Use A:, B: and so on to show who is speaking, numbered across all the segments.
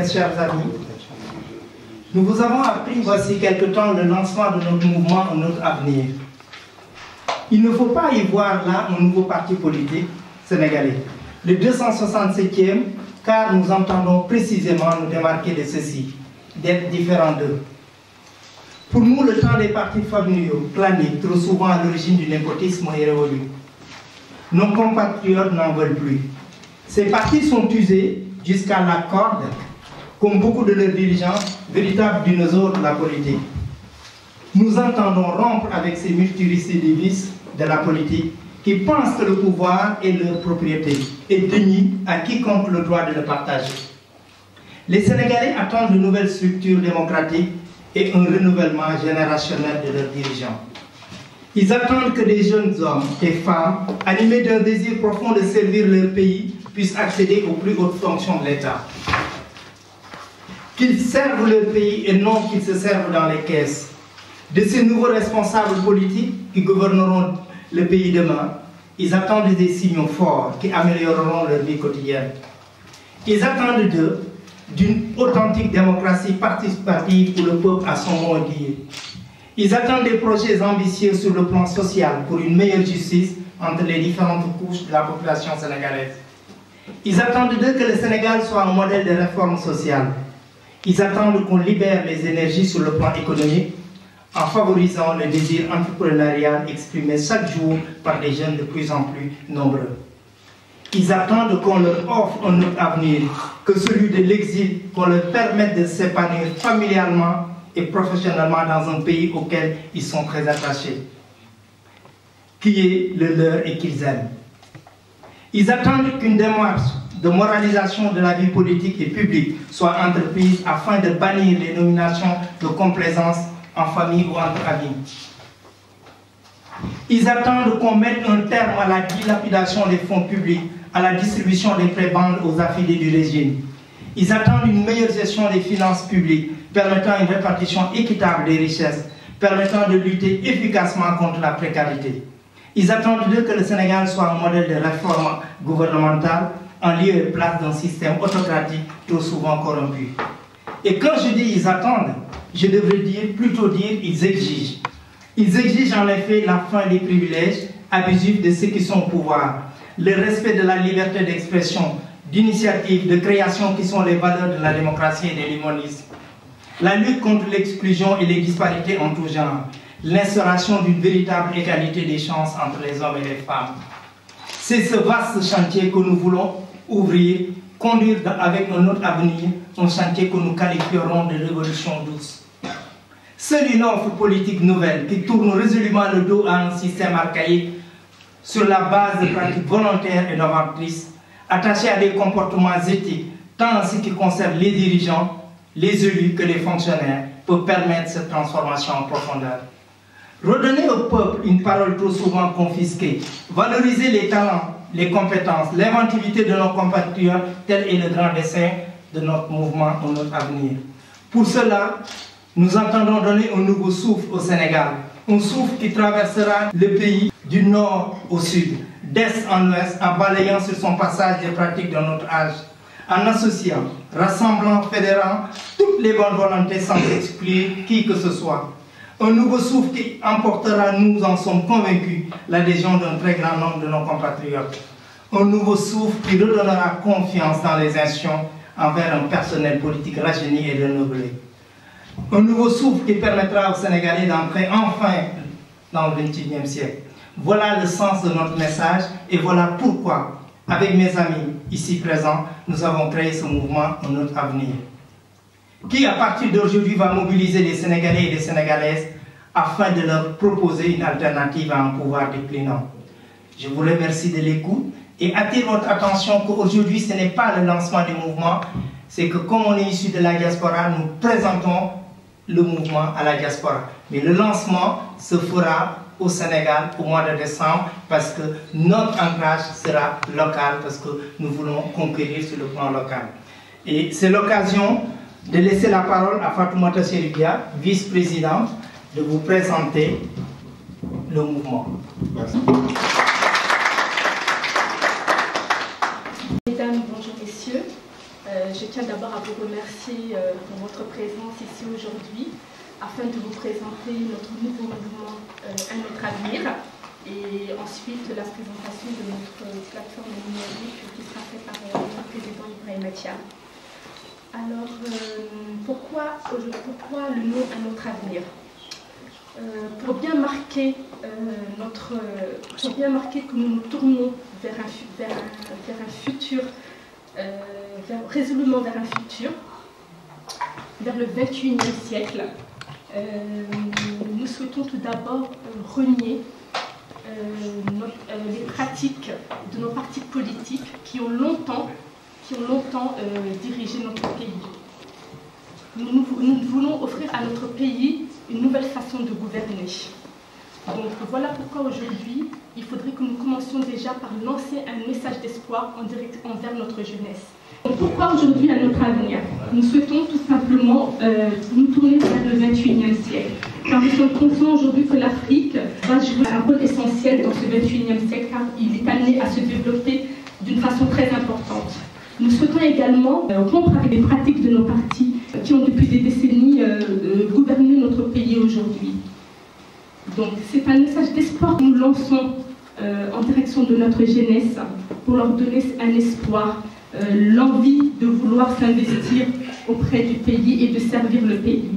A: chers amis, nous vous avons appris voici quelque temps le lancement de notre mouvement Notre Avenir. Il ne faut pas y voir là un nouveau parti politique sénégalais, le 267e, car nous entendons précisément nous démarquer de ceci, d'être différents d'eux. Pour nous, le temps des partis familiaux, claniques, trop souvent à l'origine du népotisme est révolu. Nos compatriotes n'en veulent plus. Ces partis sont usés jusqu'à la corde, comme beaucoup de leurs dirigeants, véritables dinosaures de la politique. Nous entendons rompre avec ces multirécidivistes de la politique qui pensent que le pouvoir est leur propriété et dénient à quiconque le droit de le partager. Les Sénégalais attendent de nouvelles structures démocratiques et un renouvellement générationnel de leurs dirigeants. Ils attendent que des jeunes hommes et femmes, animés d'un désir profond de servir leur pays, puissent accéder aux plus hautes fonctions de l'État. Qu'ils servent leur pays et non qu'ils se servent dans les caisses. De ces nouveaux responsables politiques qui gouverneront le pays demain, ils attendent des signaux forts qui amélioreront leur vie quotidienne. Ils attendent d'eux d'une authentique démocratie participative où le peuple a son mot à dire. Ils attendent des projets ambitieux sur le plan social pour une meilleure justice entre les différentes couches de la population sénégalaise. Ils attendent d'eux que le Sénégal soit un modèle de réforme sociale. Ils attendent qu'on libère les énergies sur le plan économique en favorisant le désir entrepreneurial exprimé chaque jour par des jeunes de plus en plus nombreux. Ils attendent qu'on leur offre un autre avenir que celui de l'exil, qu'on leur permette de s'épanouir familialement et professionnellement dans un pays auquel ils sont très attachés, qui est le leur et qu'ils aiment. Ils attendent qu'une démarche de moralisation de la vie politique et publique soit entreprise afin de bannir les nominations de complaisance en famille ou entre amis. Ils attendent qu'on mette un terme à la dilapidation des fonds publics, à la distribution des prébendes aux affiliés du régime. Ils attendent une meilleure gestion des finances publiques, permettant une répartition équitable des richesses, permettant de lutter efficacement contre la précarité. Ils attendent d'eux que le Sénégal soit un modèle de réforme gouvernementale en lieu et place d'un système autocratique trop souvent corrompu. Et quand je dis ils attendent, je devrais plutôt dire ils exigent. Ils exigent en effet la fin des privilèges abusifs de ceux qui sont au pouvoir, le respect de la liberté d'expression, d'initiative, de création qui sont les valeurs de la démocratie et de l'humanisme, la lutte contre l'exclusion et les disparités en tout genre, l'instauration d'une véritable égalité des chances entre les hommes et les femmes. C'est ce vaste chantier que nous voulons ouvrir, conduire avec un autre avenir, un chantier que nous qualifierons de révolution douce. Seule une offre politique nouvelle qui tourne résolument le dos à un système archaïque sur la base de pratiques volontaires et novatrices, attachées à des comportements éthiques, tant en ce qui concerne les dirigeants, les élus que les fonctionnaires, peut permettre cette transformation en profondeur. Redonner au peuple une parole trop souvent confisquée, valoriser les talents, les compétences, l'inventivité de nos compatriotes, tel est le grand dessein de notre mouvement, de notre avenir. Pour cela, nous entendons donner un nouveau souffle au Sénégal, un souffle qui traversera le pays du nord au sud, d'est en ouest, en balayant sur son passage des pratiques de notre âge, en associant, rassemblant, fédérant toutes les bonnes volontés sans exclure qui que ce soit. Un nouveau souffle qui emportera, nous en sommes convaincus, l'adhésion d'un très grand nombre de nos compatriotes. Un nouveau souffle qui redonnera confiance dans les institutions envers un personnel politique rajeuni et renouvelé. Un nouveau souffle qui permettra aux Sénégalais d'entrer enfin dans le XXIe siècle. Voilà le sens de notre message et voilà pourquoi, avec mes amis ici présents, nous avons créé ce mouvement Notre Avenir, qui à partir d'aujourd'hui va mobiliser les Sénégalais et les Sénégalaises afin de leur proposer une alternative à un pouvoir déclinant. Je vous remercie de l'écoute et attire votre attention qu'aujourd'hui ce n'est pas le lancement du mouvement, c'est que comme on est issu de la diaspora, nous présentons le mouvement à la diaspora. Mais le lancement se fera au Sénégal au mois de décembre parce que notre ancrage sera local, parce que nous voulons conquérir sur le plan local. Et c'est l'occasion de laisser la parole à Fatoumata Cherifia, vice-présidente, de vous présenter le mouvement.
B: Merci. Mesdames, bonjour messieurs. Je tiens d'abord à vous remercier pour votre présence ici aujourd'hui afin de vous présenter notre nouveau mouvement Un autre avenir et ensuite la présentation de notre plateforme numérique qui sera faite par notre président Ibrahim Thiam. Alors, pourquoi le nom Un autre avenir? Pour bien marquer que nous nous tournons vers un futur, résolument vers un futur, vers le 21e siècle, nous souhaitons tout d'abord renier les pratiques de nos partis politiques qui ont longtemps dirigé notre pays. Nous voulons offrir à notre pays une nouvelle façon de gouverner. Donc voilà pourquoi aujourd'hui, il faudrait que nous commencions déjà par lancer un message d'espoir envers notre jeunesse. Donc pourquoi aujourd'hui Un autre avenir? Nous souhaitons tout simplement nous tourner vers le 21e siècle. Car nous sommes conscients aujourd'hui que l'Afrique va jouer un rôle essentiel dans ce 21e siècle car il est amené à se développer d'une façon très importante. Nous souhaitons également rompre avec les pratiques de nos partis qui ont depuis des décennies gouverné notre pays aujourd'hui. Donc c'est un message d'espoir que nous lançons en direction de notre jeunesse pour leur donner un espoir, l'envie de vouloir s'investir auprès du pays et de servir le pays.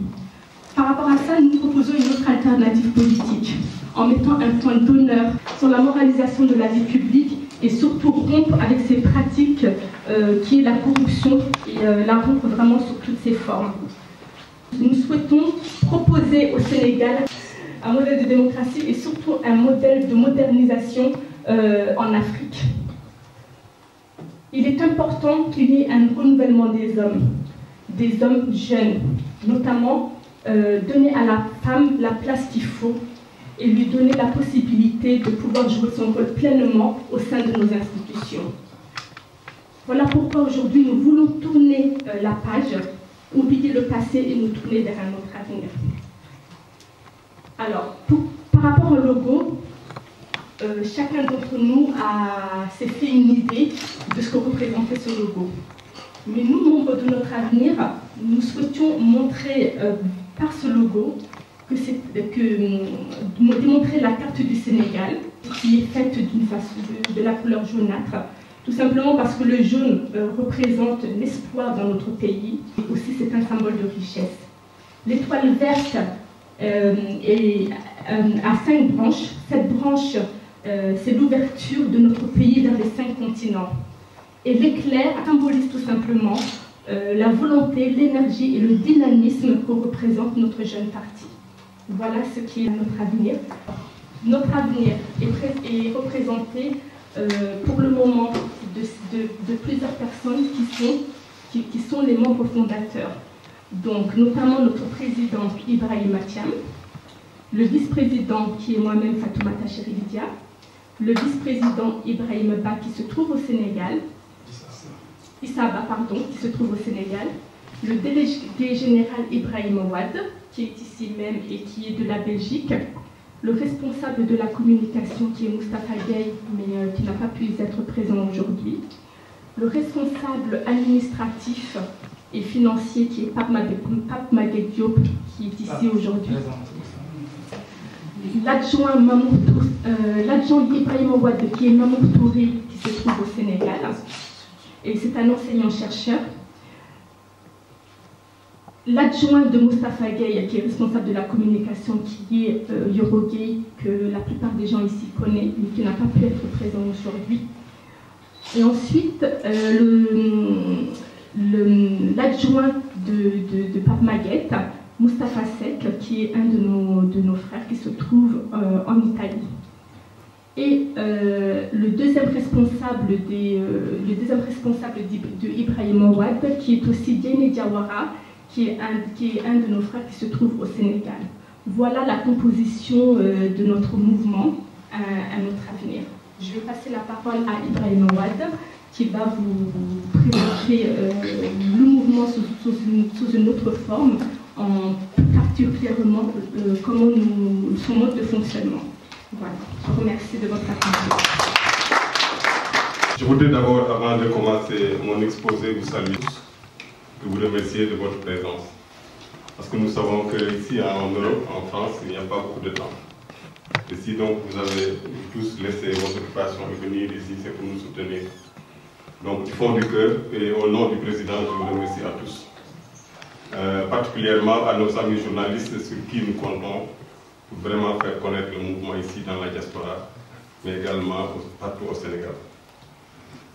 B: Par rapport à ça, nous proposons une autre alternative politique en mettant un point d'honneur sur la moralisation de la vie publique et surtout rompre avec ces pratiques qui est la corruption et la rompre vraiment sous toutes ses formes. Nous souhaitons proposer au Sénégal un modèle de démocratie et surtout un modèle de modernisation en Afrique. Il est important qu'il y ait un renouvellement des hommes jeunes, notamment donner à la femme la place qu'il faut et lui donner la possibilité de pouvoir jouer son rôle pleinement au sein de nos institutions. Voilà pourquoi aujourd'hui nous voulons tourner la page, oublier le passé et nous tourner vers un autre avenir. Alors, par rapport au logo, chacun d'entre nous s'est fait une idée de ce que représentait ce logo. Mais nous, membres de notre avenir, nous souhaitions montrer par ce logo démontrer la carte du Sénégal qui est faite d'une façon de la couleur jaunâtre, tout simplement parce que le jaune représente l'espoir dans notre pays et aussi c'est un symbole de richesse. L'étoile verte a 5 branches. Cette branche, c'est l'ouverture de notre pays vers les 5 continents. Et l'éclair symbolise tout simplement la volonté, l'énergie et le dynamisme que représente notre jeune parti. Voilà ce qui est notre avenir. Notre avenir est représenté pour le moment de plusieurs personnes qui sont les membres fondateurs. Donc, notamment notre président Ibrahim Thiam, le vice-président qui est moi-même Fatoumata Chéridia, le vice-président Ibrahim Ba qui se trouve au Sénégal, Issa Ba, pardon, qui se trouve au Sénégal, le délégué général Ibrahim Ouad, qui est ici même et qui est de la Belgique, le responsable de la communication qui est Moustapha Gueye, mais qui n'a pas pu être présent aujourd'hui, le responsable administratif et financier qui est Pape Maguette Diop, qui est ici aujourd'hui, l'adjoint Ibrahim Ouad, qui est Mamour Touré, qui se trouve au Sénégal, et c'est un enseignant-chercheur. L'adjoint de Moustapha Gueye, qui est responsable de la communication, qui est Yoro Gueye, que la plupart des gens ici connaissent, mais qui n'a pas pu être présent aujourd'hui. Et ensuite, l'adjoint de Pape Maguette, Moustapha Sek, qui est un de nos frères qui se trouve en Italie. Et le deuxième responsable de Ibrahim Ouad, qui est aussi Diéné Diawara, qui est un de nos frères qui se trouve au Sénégal. Voilà la composition de notre mouvement, un autre avenir. Je vais passer la parole à Ibrahim Ouad, qui va vous présenter le mouvement sous une autre forme, en particulièrement comment son mode de fonctionnement. Voilà, je vous remercie de votre attention.
C: Je voudrais d'abord, avant de commencer mon exposé, vous saluer tous et vous remercier de votre présence. Parce que nous savons qu'ici en Europe, en France, il n'y a pas beaucoup de temps. Et si donc vous avez tous laissé vos occupations et venir ici, c'est pour nous soutenir. Donc du fond du cœur et au nom du président, je vous remercie à tous. Particulièrement à nos amis journalistes sur qui nous comptons pour vraiment faire connaître le mouvement ici dans la diaspora, mais également partout au Sénégal.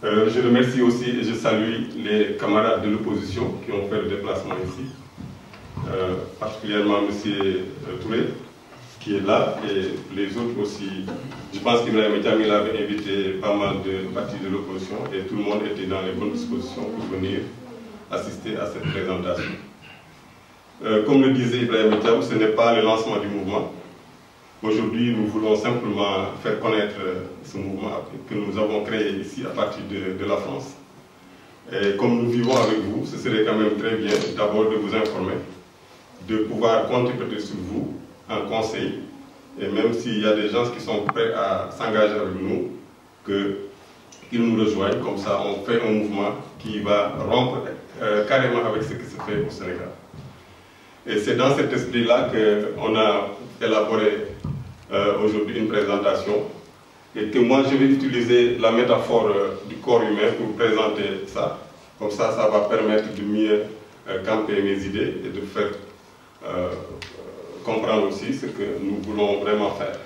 C: Je remercie aussi et je salue les camarades de l'opposition qui ont fait le déplacement ici, particulièrement M. Touré, qui est là, et les autres aussi. Je pense qu'Ibrahim Thiam avait invité pas mal de partis de l'opposition et tout le monde était dans les bonnes dispositions pour venir assister à cette présentation. Comme le disait Ibrahim Thiam, ce n'est pas le lancement du mouvement. Aujourd'hui, nous voulons simplement faire connaître ce mouvement que nous avons créé ici à partir de la France. Et comme nous vivons avec vous, ce serait quand même très bien d'abord de vous informer, de pouvoir compter peut-être sur vous en conseil, et même s'il y a des gens qui sont prêts à s'engager avec nous, qu'ils nous rejoignent, comme ça on fait un mouvement qui va rompre carrément avec ce qui se fait au Sénégal. Et c'est dans cet esprit-là qu'on a élaboré aujourd'hui une présentation, et que moi je vais utiliser la métaphore du corps humain pour présenter ça. Comme ça, ça va permettre de mieux camper mes idées et de faire comprendre aussi ce que nous voulons vraiment faire.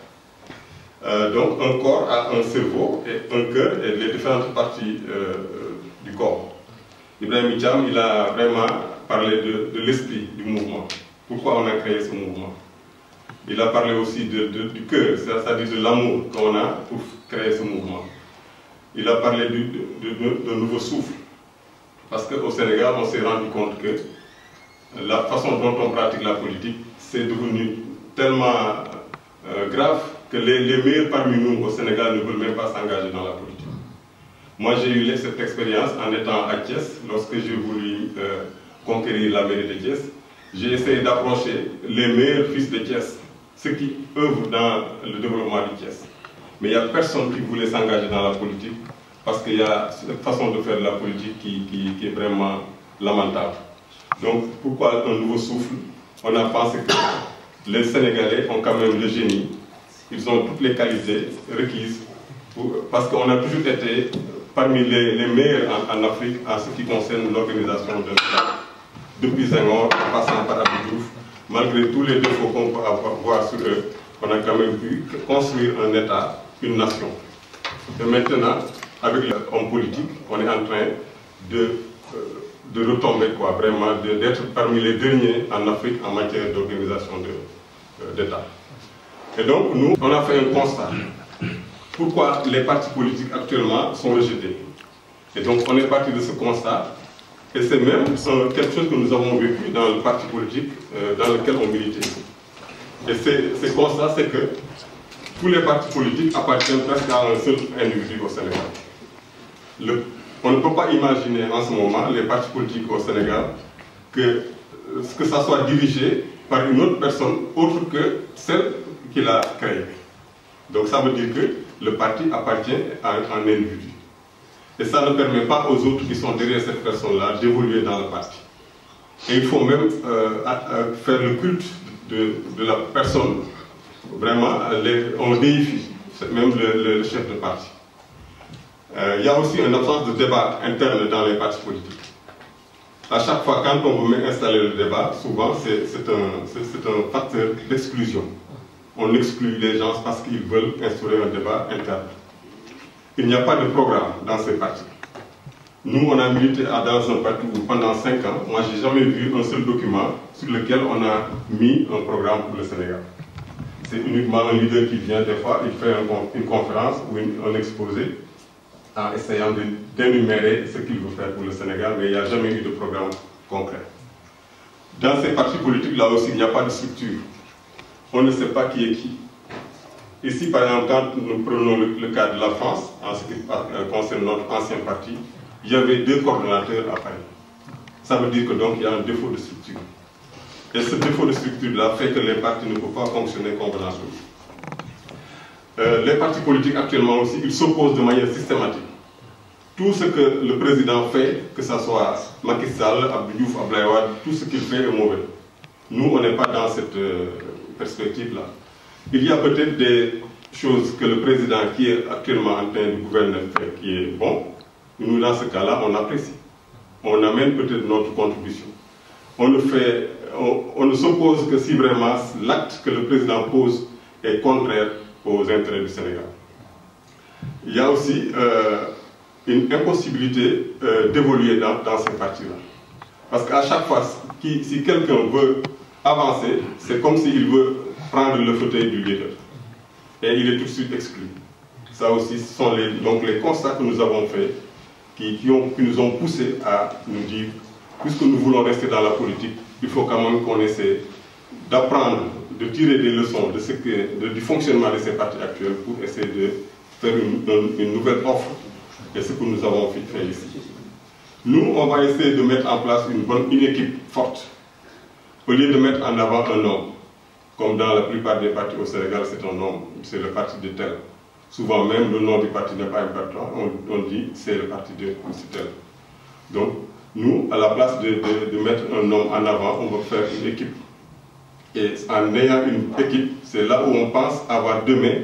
C: Donc un corps a un cerveau et un cœur et les différentes parties du corps. Ibrahim Thiam, il a vraiment parlé de l'esprit du mouvement. Pourquoi on a créé ce mouvement? Il a parlé aussi du cœur, c'est-à-dire de l'amour qu'on a pour créer ce mouvement. Il a parlé de nouveau souffle. Parce qu'au Sénégal, on s'est rendu compte que la façon dont on pratique la politique, c'est devenu tellement grave que les meilleurs parmi nous au Sénégal ne veulent même pas s'engager dans la politique. Moi, j'ai eu cette expérience en étant à Thiès, lorsque j'ai voulu conquérir la mairie de Thiès. J'ai essayé d'approcher les meilleurs fils de Thiès, ceux qui œuvrent dans le développement de Thiès. Mais il n'y a personne qui voulait s'engager dans la politique parce qu'il y a cette façon de faire de la politique qui est vraiment lamentable. Donc, pourquoi un nouveau souffle? On a pensé que les Sénégalais ont quand même le génie. Ils ont toutes les qualités requises parce qu'on a toujours été parmi les meilleurs en Afrique en ce qui concerne l'organisation de l'État. Depuis Senghor, en passant par Abdou Diouf, malgré tous les défauts qu'on peut avoir sur eux, on a quand même pu construire un État, une nation. Et maintenant, avec l'homme politique, on est en train de retomber, quoi, vraiment, d'être parmi les derniers en Afrique en matière d'organisation d'État. Et donc, nous, on a fait un constat. Pourquoi les partis politiques actuellement sont rejetés? Et donc, on est parti de ce constat. Et c'est même quelque chose que nous avons vécu dans le parti politique dans lequel on militait. Et ce constat, c'est que tous les partis politiques appartiennent presque à un seul individu au Sénégal. On ne peut pas imaginer en ce moment les partis politiques au Sénégal que ça soit dirigé par une autre personne autre que celle qui l'a créé. Donc ça veut dire que le parti appartient à un individu. Et ça ne permet pas aux autres qui sont derrière cette personne-là d'évoluer dans le parti. Et il faut même faire le culte de la personne. Vraiment, on déifie même le chef de parti. Il y a aussi une absence de débat interne dans les partis politiques. À chaque fois, quand on veut installer le débat, souvent c'est un facteur d'exclusion. On exclut les gens parce qu'ils veulent instaurer un débat interne. Il n'y a pas de programme dans ces partis. Nous, on a milité dans un parti où pendant 5 ans, moi, je n'ai jamais vu un seul document sur lequel on a mis un programme pour le Sénégal. C'est uniquement un leader qui vient des fois, il fait une conférence ou un exposé en essayant d'énumérer ce qu'il veut faire pour le Sénégal, mais il n'y a jamais eu de programme concret. Dans ces partis politiques, là aussi, il n'y a pas de structure. On ne sait pas qui est qui. Ici, par exemple, quand nous prenons le cas de la France, en ce qui concerne notre ancien parti, il y avait 2 coordonnateurs à Paris. Ça veut dire que donc il y a un défaut de structure. Et ce défaut de structure-là fait que les partis ne peuvent pas fonctionner convenablement. Les partis politiques actuellement aussi, ils s'opposent de manière systématique. tout ce que le président fait, que ce soit Macky Sall, Abdou Diouf, Abdoulaye Wade, tout ce qu'il fait est mauvais. Nous, on n'est pas dans cette perspective-là. Il y a peut-être des choses que le président qui est actuellement en train de gouverner fait qui est bon. Nous, dans ce cas-là, on apprécie. On amène peut-être notre contribution. On ne s'oppose que si vraiment l'acte que le président pose est contraire aux intérêts du Sénégal. Il y a aussi une impossibilité d'évoluer dans ces partis-là. Parce qu'à chaque fois, si quelqu'un veut avancer, c'est comme s'il veut prendre le fauteuil du leader. Et il est tout de suite exclu. Ça aussi, ce sont les constats que nous avons faits qui nous ont poussés à nous dire, puisque nous voulons rester dans la politique, il faut quand même qu'on essaie d'apprendre, de tirer des leçons du fonctionnement de ces partis actuels pour essayer de faire une nouvelle offre. Et ce que nous avons fait ici. Nous, on va essayer de mettre en place une équipe forte. Au lieu de mettre en avant un homme, comme dans la plupart des partis au Sénégal, c'est un homme, c'est le parti de tel. Souvent même, le nom du parti n'est pas important, on dit c'est le parti de tel. Donc, nous, à la place de mettre un homme en avant, on va faire une équipe. Et en ayant une équipe, c'est là où on pense avoir demain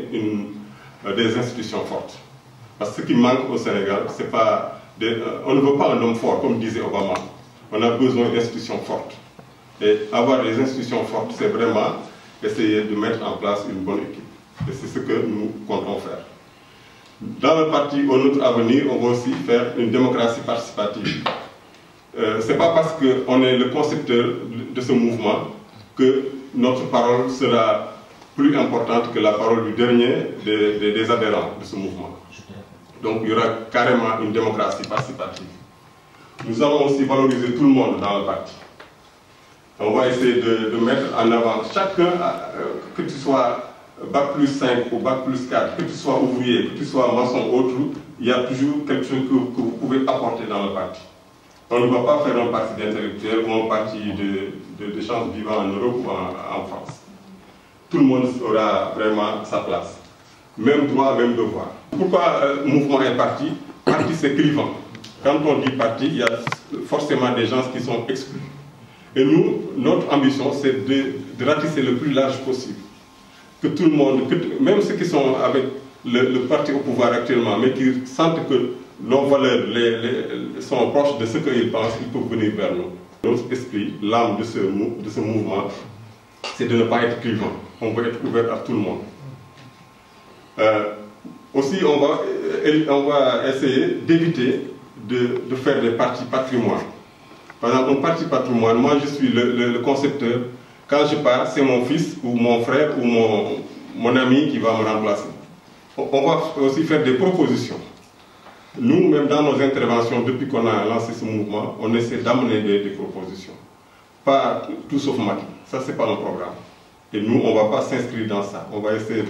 C: des institutions fortes. Parce que ce qui manque au Sénégal, c'est pas... on ne veut pas un homme fort, comme disait Obama. On a besoin d'institutions fortes. Et avoir des institutions fortes, c'est vraiment essayer de mettre en place une bonne équipe. Et c'est ce que nous comptons faire. Dans le parti, au notre avenir, on va aussi faire une démocratie participative. Ce n'est pas parce qu'on est le concepteur de ce mouvement que notre parole sera plus importante que la parole du dernier des adhérents de ce mouvement. Donc il y aura carrément une démocratie participative. Nous allons aussi valoriser tout le monde dans le parti. On va essayer de mettre en avant chacun, que tu sois Bac plus 5 ou Bac plus 4, que tu sois ouvrier, que tu sois maçon ou autre, il y a toujours quelque chose que vous pouvez apporter dans le parti. On ne va pas faire un parti d'intellectuels ou un parti de gens vivant en Europe ou en France. Tout le monde aura vraiment sa place. Même droit, même devoir. Pourquoi mouvement et parti? Parti, c'est clivant. Quand on dit parti, il y a forcément des gens qui sont exclus. Et nous, notre ambition, c'est de ratisser le plus large possible. Que tout le monde, même ceux qui sont avec le parti au pouvoir actuellement, mais qui sentent que nos valeurs sont proches de ce qu'ils pensent, ils peuvent venir vers nous. Notre esprit, l'âme de ce mouvement, c'est de ne pas être clivant. On veut être ouvert à tout le monde. Aussi, on va essayer d'éviter de faire des partis patrimoine. Par exemple, un parti patrimoine, moi je suis le concepteur. Quand je pars, c'est mon fils ou mon frère ou mon ami qui va me remplacer. On va aussi faire des propositions. Nous, même dans nos interventions, depuis qu'on a lancé ce mouvement, on essaie d'amener des propositions. Pas tout sauf Macky. Ça, c'est pas un programme. Et nous, on ne va pas s'inscrire dans ça. On va essayer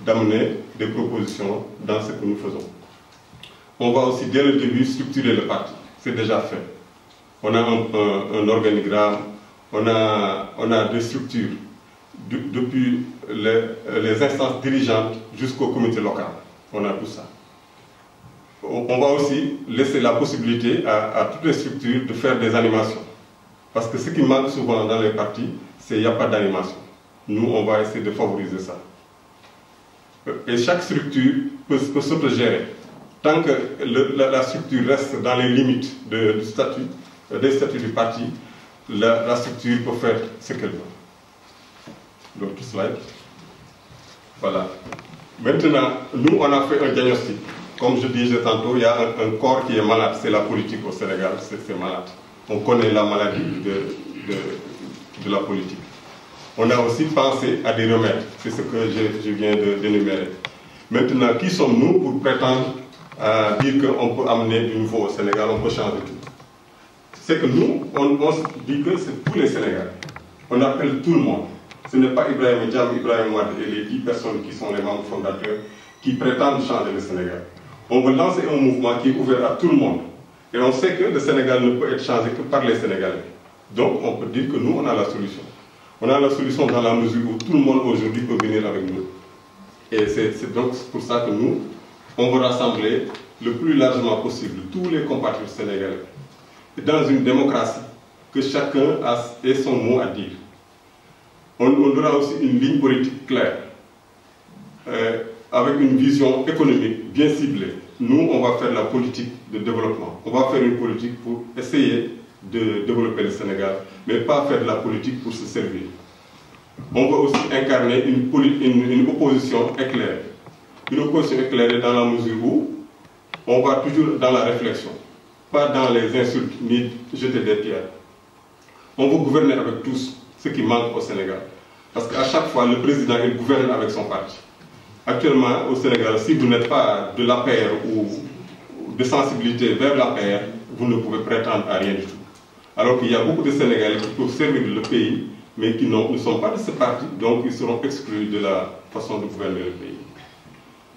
C: d'amener des propositions dans ce que nous faisons. On va aussi, dès le début, structurer le parti. C'est déjà fait. On a un organigramme, on a des structures, depuis les instances dirigeantes jusqu'au comité local. On a tout ça. On va aussi laisser la possibilité à toutes les structures de faire des animations. Parce que ce qui manque souvent dans les partis, c'est qu'il n'y a pas d'animation. Nous, on va essayer de favoriser ça. Et chaque structure peut s'autogérer. Tant que la structure reste dans les limites des statuts du parti, la structure peut faire ce qu'elle veut. L'autre slide. Voilà. Maintenant, nous, on a fait un diagnostic. Comme je disais tantôt, il y a un corps qui est malade. C'est la politique au Sénégal, c'est malade. On connaît la maladie de la politique. On a aussi pensé à des remèdes. C'est ce que je viens d'énumérer. Maintenant, qui sommes-nous pour prétendre dire qu'on peut amener du nouveau au Sénégal, on peut changer tout? C'est que nous, on se dit que c'est tous les Sénégalais. On appelle tout le monde. Ce n'est pas Ibrahim Diam, Ibrahim Wade et les 10 personnes qui sont les membres fondateurs qui prétendent changer le Sénégal. On veut lancer un mouvement qui est ouvert à tout le monde. Et on sait que le Sénégal ne peut être changé que par les Sénégalais. Donc on peut dire que nous, on a la solution. On a la solution dans la mesure où tout le monde aujourd'hui peut venir avec nous. Et c'est donc pour ça que nous, on veut rassembler le plus largement possible tous les compatriotes sénégalais. Et dans une démocratie, que chacun ait son mot à dire. On aura aussi une ligne politique claire, avec une vision économique bien ciblée. Nous, on va faire la politique de développement. On va faire une politique pour essayer de développer le Sénégal, mais pas faire de la politique pour se servir. On va aussi incarner une opposition éclairée. Une opposition éclairée dans la mesure où on va toujours dans la réflexion, pas dans les insultes ni jeter des pierres. On va gouverner avec tous ce qui manque au Sénégal. Parce qu'à chaque fois, le président il gouverne avec son parti. Actuellement, au Sénégal, si vous n'êtes pas de l'APR ou de sensibilité vers l'APR, vous ne pouvez prétendre à rien du tout. Alors qu'il y a beaucoup de Sénégalais qui peuvent servir le pays, mais qui ne sont pas de ce parti, donc ils seront exclus de la façon de gouverner le pays.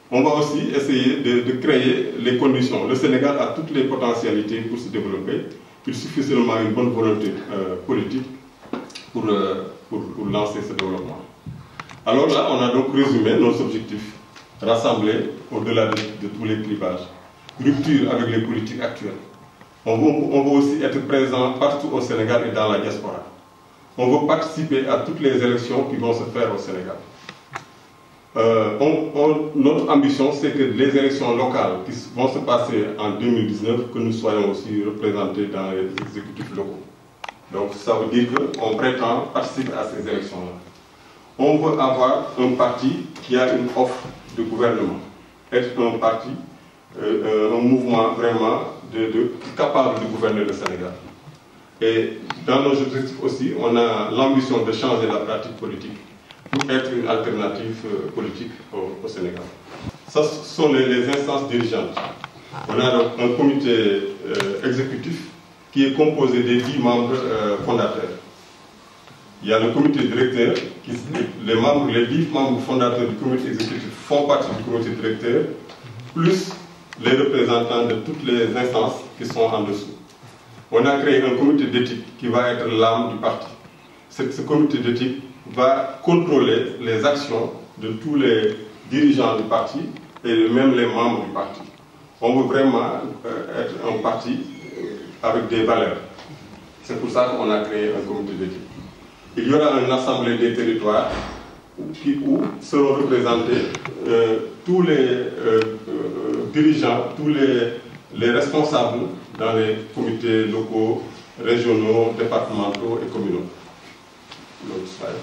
C: On va aussi essayer de créer les conditions. Le Sénégal a toutes les potentialités pour se développer. Il suffit seulement une bonne volonté politique pour lancer ce développement. Alors là, on a donc résumé nos objectifs, rassemblés au-delà de tous les clivages. Rupture avec les politiques actuelles. On va aussi être présent partout au Sénégal et dans la diaspora. On va participer à toutes les élections qui vont se faire au Sénégal. Notre ambition, c'est que les élections locales qui vont se passer en 2019, que nous soyons aussi représentés dans les exécutifs locaux. Donc ça veut dire qu'on prétend participer à ces élections-là. On veut avoir un parti qui a une offre de gouvernement, être un parti, un mouvement vraiment capable de gouverner le Sénégal. Et dans nos objectifs aussi, on a l'ambition de changer la pratique politique pour être une alternative politique au Sénégal. Ça, ce sont les instances dirigeantes. On a donc un comité exécutif qui est composé des 10 membres fondateurs. Il y a le comité directeur, les 10 membres fondateurs du comité exécutif font partie du comité directeur, plus les représentants de toutes les instances qui sont en dessous. On a créé un comité d'éthique qui va être l'âme du parti. Ce comité d'éthique va contrôler les actions de tous les dirigeants du parti et même les membres du parti. On veut vraiment être un parti avec des valeurs. C'est pour ça qu'on a créé un comité d'éthique. Il y aura une assemblée des territoires où seront représentés tous les dirigeants, tous les responsables dans les comités locaux, régionaux, départementaux et communaux. L'autre slide.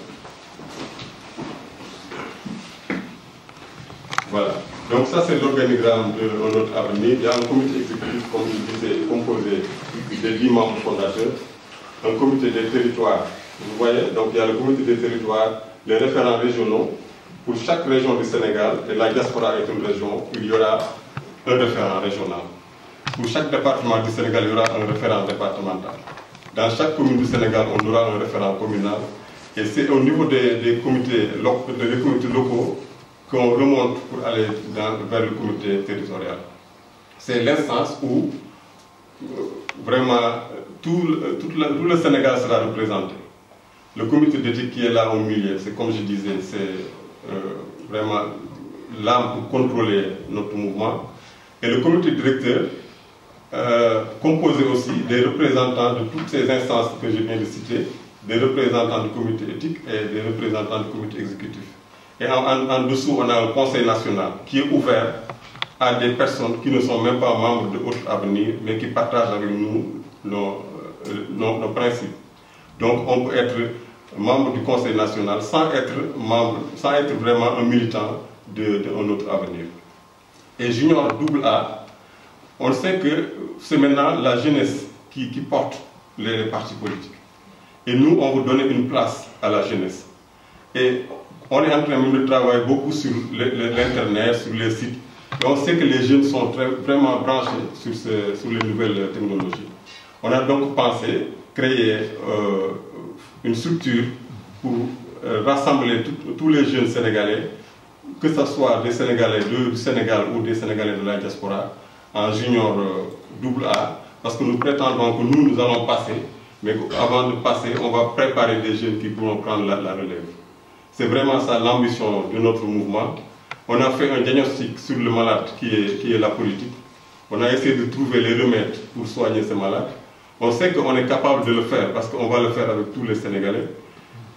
C: Voilà. Donc ça c'est l'organigramme de notre avenir. Il y a un comité exécutif, comme je disais, composé des 10 membres fondateurs, un comité des territoires. Vous voyez, donc il y a le comité des territoires, les référents régionaux. Pour chaque région du Sénégal, et la diaspora est une région, il y aura un référent régional. Pour chaque département du Sénégal, il y aura un référent départemental. Dans chaque commune du Sénégal, on aura un référent communal. Et c'est au niveau des comités locaux qu'on remonte pour aller vers le comité territorial. C'est l'instance où vraiment tout le Sénégal sera représenté. Le comité d'éthique qui est là au milieu, c'est comme je disais, c'est vraiment l'âme pour contrôler notre mouvement. Et le comité directeur, composé aussi des représentants de toutes ces instances que je viens de citer, des représentants du comité éthique et des représentants du comité exécutif. Et en dessous, on a un conseil national qui est ouvert à des personnes qui ne sont même pas membres de Autre Avenir, mais qui partagent avec nous nos principes. Donc on peut être membre du conseil national sans être vraiment un militant d'un Autre Avenir. Et Junior AA, on sait que c'est maintenant la jeunesse qui porte les partis politiques. Et nous, on veut donner une place à la jeunesse. Et on est en train même de travailler beaucoup sur l'Internet, sur les sites. Et on sait que les jeunes sont vraiment branchés sur les nouvelles technologies. On a donc pensé créer une structure pour rassembler tous les jeunes Sénégalais, que ce soit des Sénégalais du Sénégal ou des Sénégalais de la diaspora, en Junior AA, parce que nous prétendons que nous allons passer, mais avant de passer, on va préparer des jeunes qui pourront prendre la relève. C'est vraiment ça l'ambition de notre mouvement. On a fait un diagnostic sur le malade qui est la politique. On a essayé de trouver les remèdes pour soigner ces malades. On sait qu'on est capable de le faire parce qu'on va le faire avec tous les Sénégalais.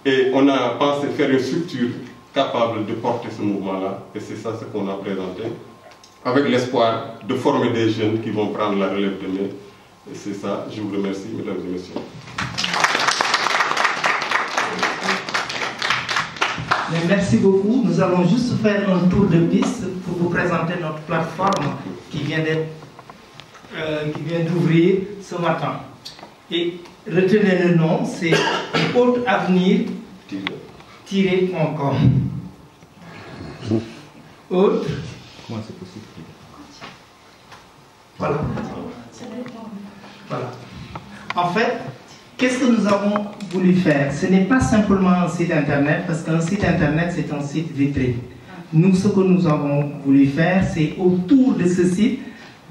C: Et on a pensé faire une structure capable de porter ce mouvement-là. Et c'est ça ce qu'on a présenté, avec l'espoir de former des jeunes qui vont prendre la relève demain. Et c'est ça, je vous remercie, mesdames et messieurs.
A: Mais merci beaucoup. Nous allons juste faire un tour de piste pour vous présenter notre plateforme qui vient d'ouvrir ce matin. Et retenez le nom, c'est haute-avenir-com. Haute.
D: Comment c'est possible?
A: Voilà. Voilà. En fait, qu'est-ce que nous avons voulu faire? Ce n'est pas simplement un site internet, parce qu'un site internet, c'est un site vitrine. Nous, ce que nous avons voulu faire, c'est autour de ce site,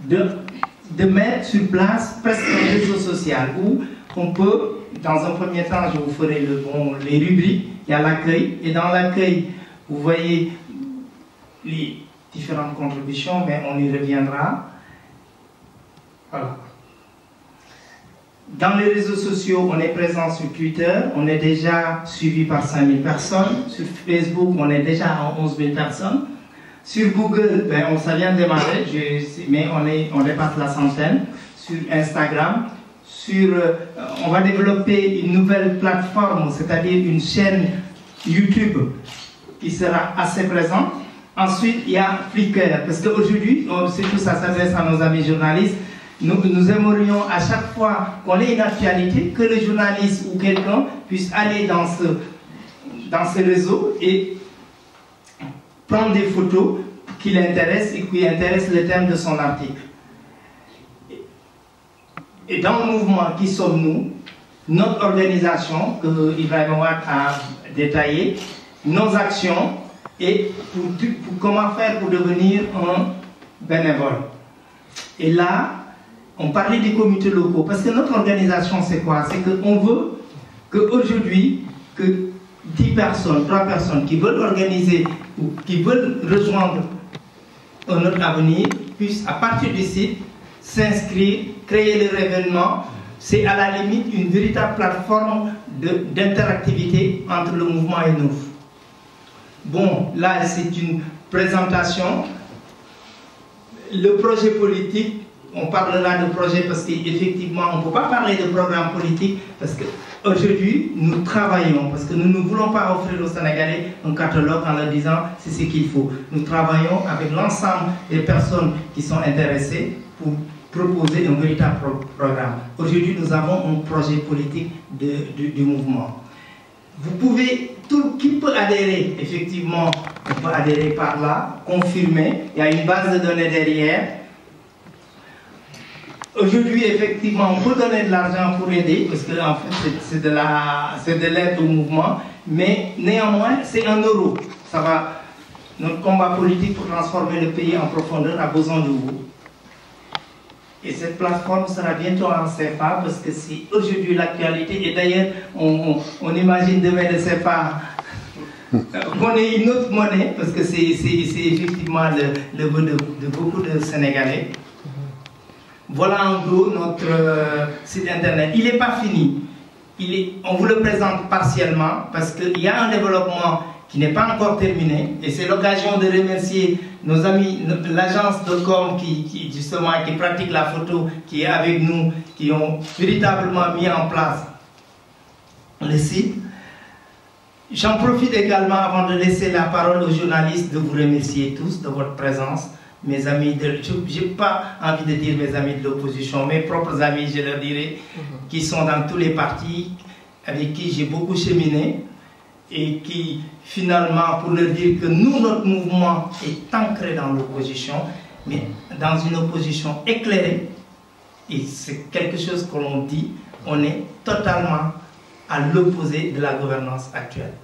A: de mettre sur place presque un réseau social où on peut, dans un premier temps, je vous ferai les rubriques, il y a l'accueil, et dans l'accueil, vous voyez les différentes contributions, mais on y reviendra. Voilà. Dans les réseaux sociaux, on est présent sur Twitter, on est déjà suivi par 5000 personnes. Sur Facebook, on est déjà à 11 000 personnes. Sur Google, ça vient de démarrer, mais on dépasse la centaine. Sur Instagram, on va développer une nouvelle plateforme, c'est-à-dire une chaîne YouTube qui sera assez présente. Ensuite, il y a Flickr, parce qu'aujourd'hui, surtout ça s'adresse à nos amis journalistes, nous aimerions à chaque fois qu'on ait une actualité, que le journaliste ou quelqu'un puisse aller dans ce réseau et prendre des photos qui l'intéressent et qui intéressent le thème de son article. Et dans le mouvement, qui sommes-nous? Notre organisation, que Ibrahim Ouad a détaillée, nos actions, et pour comment faire pour devenir un bénévole. Et là, on parlait des comités locaux, parce que notre organisation, c'est quoi? C'est qu'on veut qu'aujourd'hui, que 10 personnes, 3 personnes qui veulent organiser ou qui veulent rejoindre un autre avenir puissent, à partir du site, s'inscrire, créer leur événement. C'est à la limite une véritable plateforme d'interactivité entre le mouvement et nous. Bon, là, c'est une présentation. Le projet politique, on parlera de projet parce qu'effectivement, on ne peut pas parler de programme politique parce qu'aujourd'hui, nous travaillons, parce que nous ne voulons pas offrir aux Sénégalais un catalogue en leur disant c'est ce qu'il faut. Nous travaillons avec l'ensemble des personnes qui sont intéressées pour proposer un véritable programme. Aujourd'hui, nous avons un projet politique du mouvement. Vous pouvez, qui peut adhérer, effectivement, on peut adhérer par là, confirmer, il y a une base de données derrière. Aujourd'hui, effectivement, on peut donner de l'argent pour aider, parce que en fait, c'est de l'aide au mouvement, mais néanmoins, c'est 1 euro. Ça va, notre combat politique pour transformer le pays en profondeur a besoin de vous. Et cette plateforme sera bientôt en CFA parce que c'est aujourd'hui l'actualité. Et d'ailleurs, on imagine demain le CFA qu'on ait une autre monnaie parce que c'est effectivement le vœu de beaucoup de Sénégalais. Voilà en gros notre site internet. Il n'est pas fini. On vous le présente partiellement parce qu'il y a un développement qui n'est pas encore terminé. Et c'est l'occasion de remercier nos amis, l'agence de com qui pratique la photo, qui est avec nous, qui ont véritablement mis en place le site. J'en profite également avant de laisser la parole aux journalistes de vous remercier tous de votre présence. Mes amis je n'ai pas envie de dire mes amis de l'opposition, mes propres amis, je leur dirais, qui sont dans tous les partis, avec qui j'ai beaucoup cheminé, et qui finalement, pour leur dire que nous, notre mouvement est ancré dans l'opposition, mais dans une opposition éclairée, et c'est quelque chose que l'on dit, on est totalement à l'opposé de la gouvernance actuelle.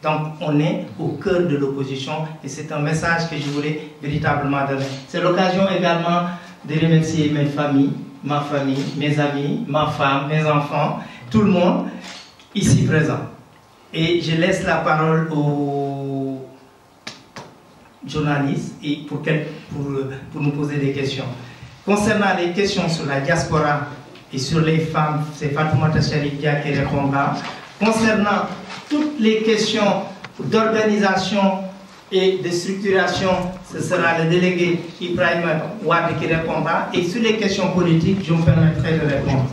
A: Donc on est au cœur de l'opposition et c'est un message que je voulais véritablement donner. C'est l'occasion également de remercier mes familles, ma famille, mes amis, ma femme, mes enfants, tout le monde ici présent. Et je laisse la parole aux journalistes et pour nous poser des questions. Concernant les questions sur la diaspora et sur les femmes, c'est Fatoumata Charikia qui répondra. Concernant toutes les questions d'organisation et de structuration, ce sera le délégué Ibrahim Ouad qui répondra. Et sur les questions politiques, je me permettrai de répondre.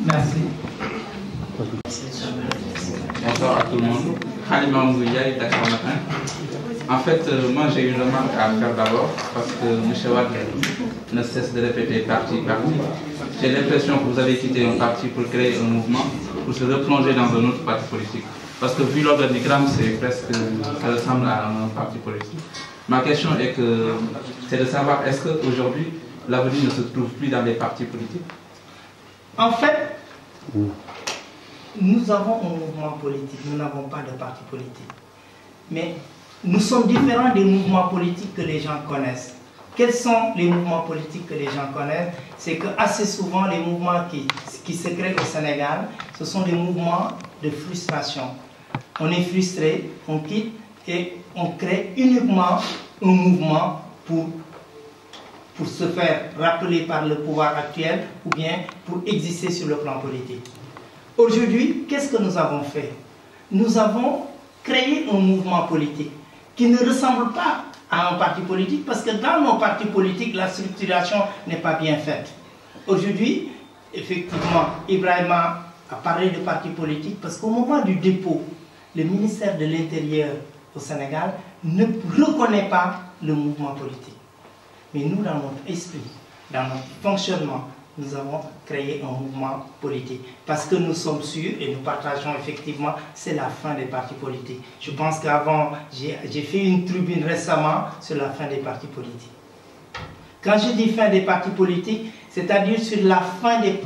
A: Merci.
D: Bonsoir à tout le monde. Khalima Mbouya, Dakar Matin. En fait, moi j'ai une remarque à faire d'abord, parce que M. Ouad ne cesse de répéter parti. J'ai l'impression que vous avez quitté un parti pour créer un mouvement, pour se replonger dans un autre parti politique. Parce que vu l'organigramme, c'est presque, ça ressemble à un parti politique. Ma question c'est de savoir, est-ce qu'aujourd'hui, l'avenir ne se trouve plus dans les partis politiques?
A: En fait, nous avons un mouvement politique, nous n'avons pas de parti politique. Mais nous sommes différents des mouvements politiques que les gens connaissent. Quels sont les mouvements politiques que les gens connaissent? C'est que assez souvent, les mouvements qui se créent au Sénégal, ce sont des mouvements de frustration. On est frustré, on quitte et on crée uniquement un mouvement pour se faire rappeler par le pouvoir actuel ou bien pour exister sur le plan politique. Aujourd'hui, qu'est-ce que nous avons fait? Nous avons créé un mouvement politique qui ne ressemble pas à un parti politique parce que dans nos partis politiques, la structuration n'est pas bien faite. Aujourd'hui, effectivement, Ibrahima a parlé de parti politique parce qu'au moment du dépôt, le ministère de l'Intérieur au Sénégal ne reconnaît pas le mouvement politique. Mais nous, dans notre esprit, dans notre fonctionnement, nous avons créé un mouvement politique. Parce que nous sommes sûrs, et nous partageons effectivement, c'est la fin des partis politiques. Je pense qu'avant, j'ai fait une tribune récemment sur la fin des partis politiques. Quand je dis fin des partis politiques, c'est-à-dire sur la fin des...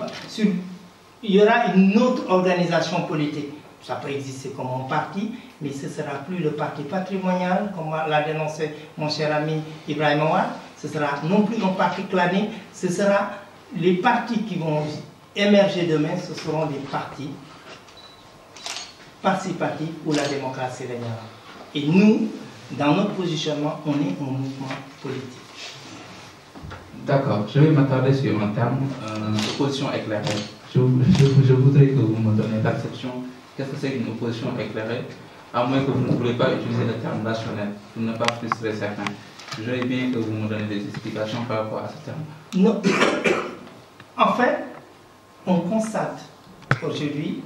A: il y aura une autre organisation politique. Ça peut exister comme un parti, mais ce ne sera plus le parti patrimonial, comme l'a dénoncé mon cher ami Ibrahim Ouad. Ce sera non plus un parti clanique, ce sera les partis qui vont émerger demain, ce seront des partis participatifs où la démocratie régnera. Et nous, dans notre positionnement, on est un mouvement politique.
D: D'accord, je vais m'attarder sur un terme, opposition éclairée. Je voudrais que vous me donniez l'acception. Qu'est-ce que c'est qu'une opposition éclairée? À moins que vous ne voulez pas utiliser le terme rationnel, pour ne pas frustrer certains. J'aimerais bien que vous me donniez des explications par rapport à ce terme.
A: Non. En fait, on constate aujourd'hui,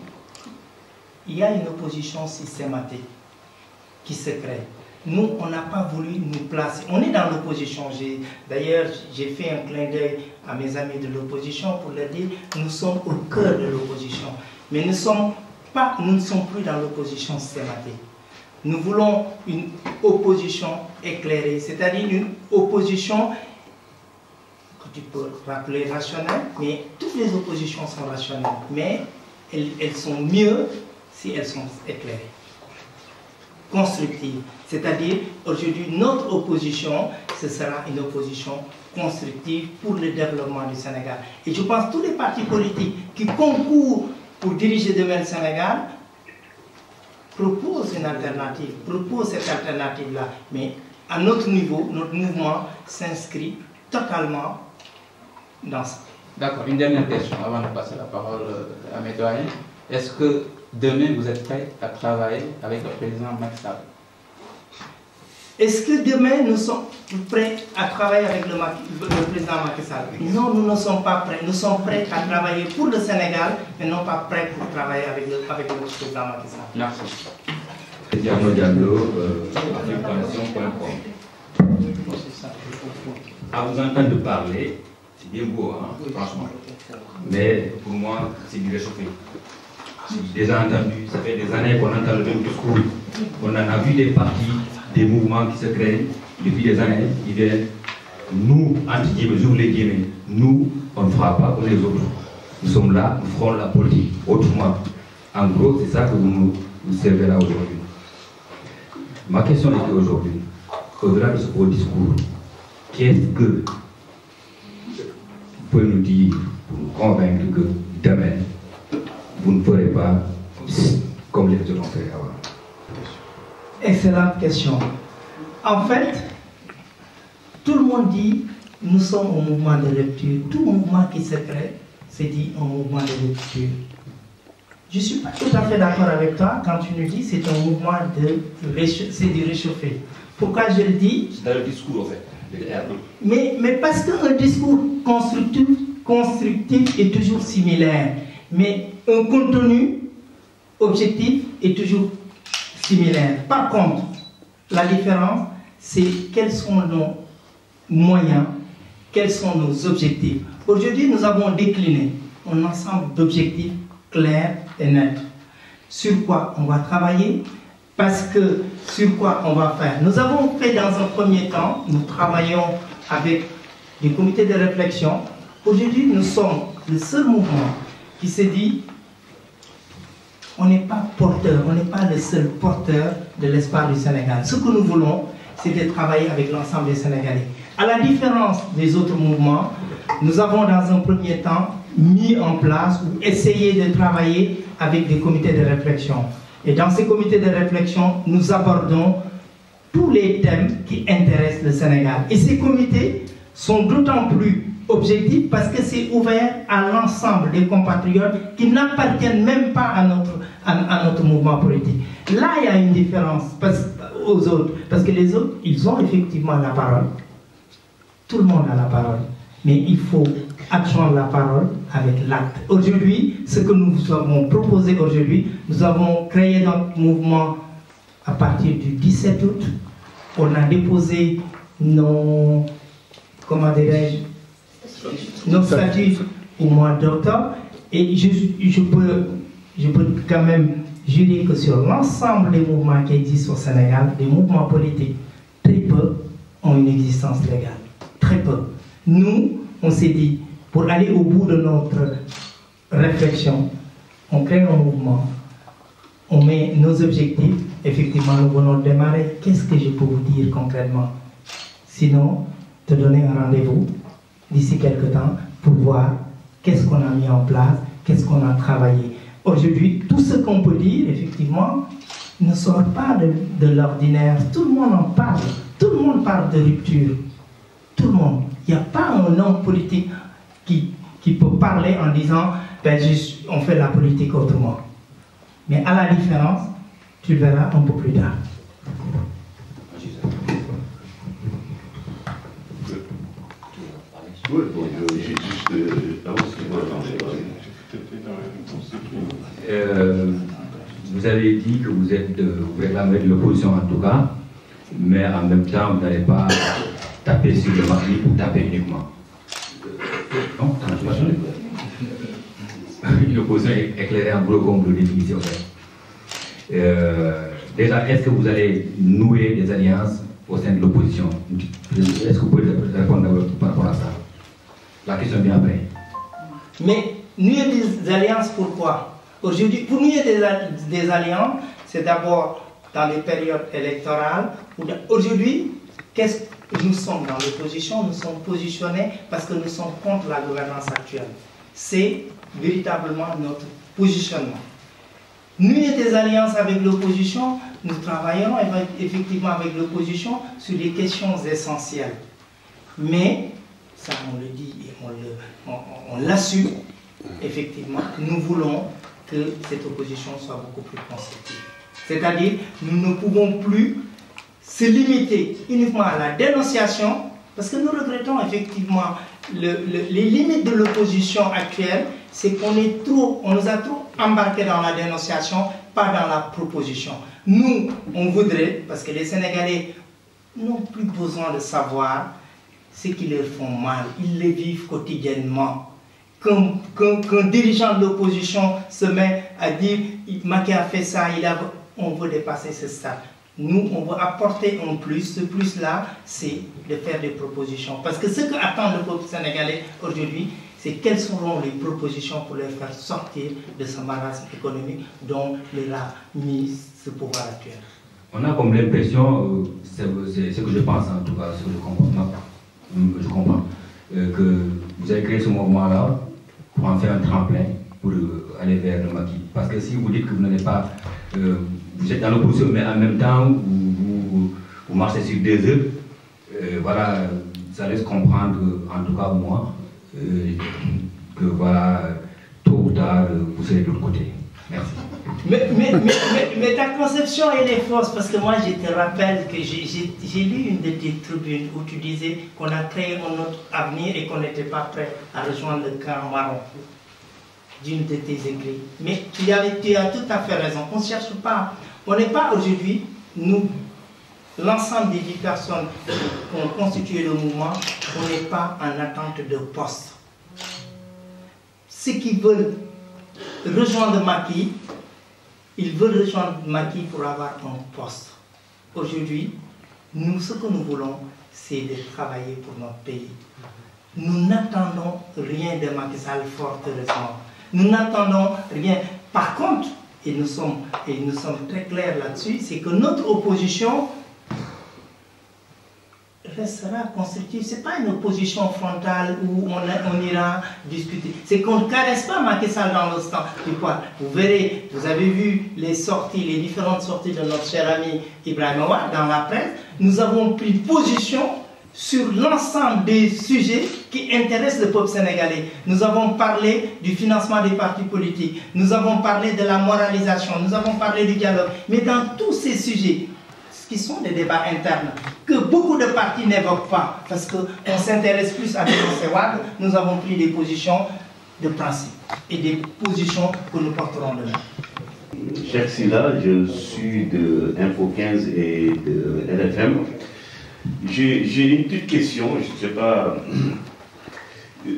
A: il y a une opposition systématique qui se crée. Nous, on n'a pas voulu nous placer. On est dans l'opposition. D'ailleurs, j'ai fait un clin d'œil à mes amis de l'opposition pour leur dire nous sommes au cœur de l'opposition. Mais nous ne sommes plus dans l'opposition systématique. Nous voulons une opposition éclairée, c'est-à-dire une opposition que tu peux rappeler rationnelle, mais toutes les oppositions sont rationnelles, mais elles sont mieux si elles sont éclairées. Constructives, c'est-à-dire aujourd'hui notre opposition, ce sera une opposition constructive pour le développement du Sénégal. Et je pense que tous les partis politiques qui concourent pour diriger demain le Sénégal proposent une alternative, proposent cette alternative-là. Mais à notre niveau, notre mouvement s'inscrit totalement dans ça.
D: D'accord, une dernière question avant de passer la parole à mes doyens. Est-ce que demain vous êtes prêts à travailler avec le président Macky Sall?
A: Est-ce que demain nous sommes prêts à travailler avec le président Macky Sall? Non, nous ne sommes pas prêts. Nous sommes prêts à travailler pour le Sénégal, mais non pas prêts pour travailler avec le président Macky Sall.
D: Merci.
E: Diallo, africanation.com. À vous entendre parler, c'est bien beau, hein, franchement. Mais pour moi, c'est du réchauffé. J'ai déjà entendu, ça fait des années qu'on entend le même discours. On en a vu des partis, des mouvements qui se créent depuis des années, qui viennent. Nous, entre guillemets, j'ouvre les guillemets, nous, on ne fera pas comme les autres. Nous sommes là, nous ferons la politique autrement. En gros, c'est ça que vous servez là aujourd'hui. Ma question était aujourd'hui, au-delà de ce beau discours, qu'est-ce que vous pouvez nous dire pour nous convaincre que demain, vous ne ferez pas comme les autres ont fait avant?
A: Excellente question. En fait, tout le monde dit nous sommes un mouvement de rupture. Tout mouvement qui se crée, c'est dit un mouvement de rupture. Je ne suis pas tout à fait d'accord avec toi quand tu nous dis que c'est un mouvement c'est du réchauffé. Pourquoi je le dis?
E: C'est dans le discours, en fait.
A: Mais parce qu'un discours constructif est toujours similaire. Mais un contenu objectif est toujours similaire. Par contre, la différence, c'est quels sont nos moyens, quels sont nos objectifs. Aujourd'hui, nous avons décliné un ensemble d'objectifs clairs et nets. Sur quoi on va travailler, parce que sur quoi on va faire. Nous avons fait dans un premier temps, nous travaillons avec des comités de réflexion. Aujourd'hui, nous sommes le seul mouvement qui s'est dit on n'est pas porteur, on n'est pas le seul porteur de l'espoir du Sénégal. Ce que nous voulons, c'est de travailler avec l'ensemble des Sénégalais. À la différence des autres mouvements, nous avons dans un premier temps mis en place ou essayé de travailler avec des comités de réflexion. Et dans ces comités de réflexion, nous abordons tous les thèmes qui intéressent le Sénégal. Et ces comités sont d'autant plus objectifs parce que c'est ouvert à l'ensemble des compatriotes qui n'appartiennent même pas à notre mouvement politique. Là, il y a une différence aux autres, parce que les autres, ils ont effectivement la parole. Tout le monde a la parole. Mais il faut adjoindre la parole avec l'acte. Aujourd'hui, ce que nous avons proposé aujourd'hui, nous avons créé notre mouvement à partir du 17 août. On a déposé nos, comment dirais-je, nos statuts au mois d'octobre. Et je peux quand même jurer que sur l'ensemble des mouvements qui existent au Sénégal, des mouvements politiques, très peu ont une existence légale. Très peu. Nous, on s'est dit, pour aller au bout de notre réflexion, on crée un mouvement, on met nos objectifs, effectivement nous venons de démarrer. Qu'est-ce que je peux vous dire concrètement? Sinon, te donner un rendez-vous d'ici quelques temps pour voir qu'est-ce qu'on a mis en place, qu'est-ce qu'on a travaillé. Aujourd'hui, tout ce qu'on peut dire, effectivement, ne sort pas de l'ordinaire. Tout le monde en parle. Tout le monde parle de rupture. Tout le monde. Il n'y a pas un homme politique qui peut parler en disant ben, on fait la politique autrement. Mais à la différence, tu le verras un peu plus tard.
F: Oui, bon,
E: vous avez dit que vous réclamez de l'opposition en tout cas, mais en même temps, vous n'allez pas taper sur le marché pour taper uniquement. Non, ça marche pas. L'opposition est éclairée en gros comme le définition. Déjà, est-ce que vous allez nouer des alliances au sein de l'opposition? Est-ce que vous pouvez répondre par rapport à ça? La question vient après.
A: Mais nouer des alliances, pourquoi? Aujourd'hui, pour nouer des alliances, c'est d'abord dans les périodes électorales. Aujourd'hui, qu'est-ce que nous sommes dans l'opposition? Nous sommes positionnés parce que nous sommes contre la gouvernance actuelle. C'est véritablement notre positionnement. Nouer des alliances avec l'opposition, nous travaillerons effectivement avec l'opposition sur des questions essentielles. Mais, ça on le dit et on l'assume, effectivement, nous voulons que cette opposition soit beaucoup plus constructive. C'est-à-dire, nous ne pouvons plus se limiter uniquement à la dénonciation, parce que nous regrettons effectivement les limites de l'opposition actuelle, c'est qu'on nous a trop embarqués dans la dénonciation, pas dans la proposition. Nous, on voudrait, parce que les Sénégalais n'ont plus besoin de savoir ce qui leur font mal, ils les vivent quotidiennement. Qu'un dirigeant de l'opposition se met à dire Macky a fait ça, on veut dépasser ce stade. Nous, on veut apporter un plus. Ce plus-là, c'est de faire des propositions. Parce que ce qu'attend le peuple sénégalais aujourd'hui, c'est quelles seront les propositions pour les faire sortir de ce marasme économique dont leur a mis ce pouvoir actuel.
E: On a comme l'impression, c'est ce que je pense en tout cas, ce que je comprends, que vous avez créé ce mouvement-là pour en faire un tremplin pour aller vers le Macky. Parce que si vous dites que vous n'allez pas, vous êtes dans l'opposition, mais en même temps, vous marchez sur deux œufs, voilà, ça laisse comprendre, en tout cas moi, que voilà, tôt ou tard, vous serez de l'autre côté. Merci.
A: Mais ta conception, elle est fausse, parce que moi, je te rappelle que j'ai lu une de tes tribunes où tu disais qu'on a créé un autre avenir et qu'on n'était pas prêt à rejoindre le camp marron d'une de tes écrits. Mais tu as tout à fait raison. On ne cherche pas, on n'est pas aujourd'hui, nous, l'ensemble des 10 personnes qui ont constitué le mouvement, on n'est pas en attente de poste. Ceux qui veulent rejoindre Macky, ils veulent rejoindre Macky pour avoir un poste. Aujourd'hui, nous, ce que nous voulons, c'est de travailler pour notre pays. Nous n'attendons rien de Macky Sall, fort heureusement. Nous n'attendons rien. Par contre, et nous sommes très clairs là-dessus, c'est que notre opposition restera constructive. Ce n'est pas une opposition frontale où on ira discuter. C'est qu'on ne caresse pas Macky Sall dans le sens du poil. Vous verrez, vous avez vu les sorties, les différentes sorties de notre cher ami Ibrahim Ouad dans la presse. Nous avons pris position sur l'ensemble des sujets qui intéressent le peuple sénégalais. Nous avons parlé du financement des partis politiques, nous avons parlé de la moralisation, nous avons parlé du dialogue. Mais dans tous ces sujets, qui sont des débats internes, que beaucoup de partis n'évoquent pas, parce qu'on s'intéresse plus à dénoncer Ouad, nous avons pris des positions de principe et des positions que nous porterons demain.
F: Cheikh Sylla, je suis de Info 15 et de LFM. J'ai une petite question, je ne sais pas.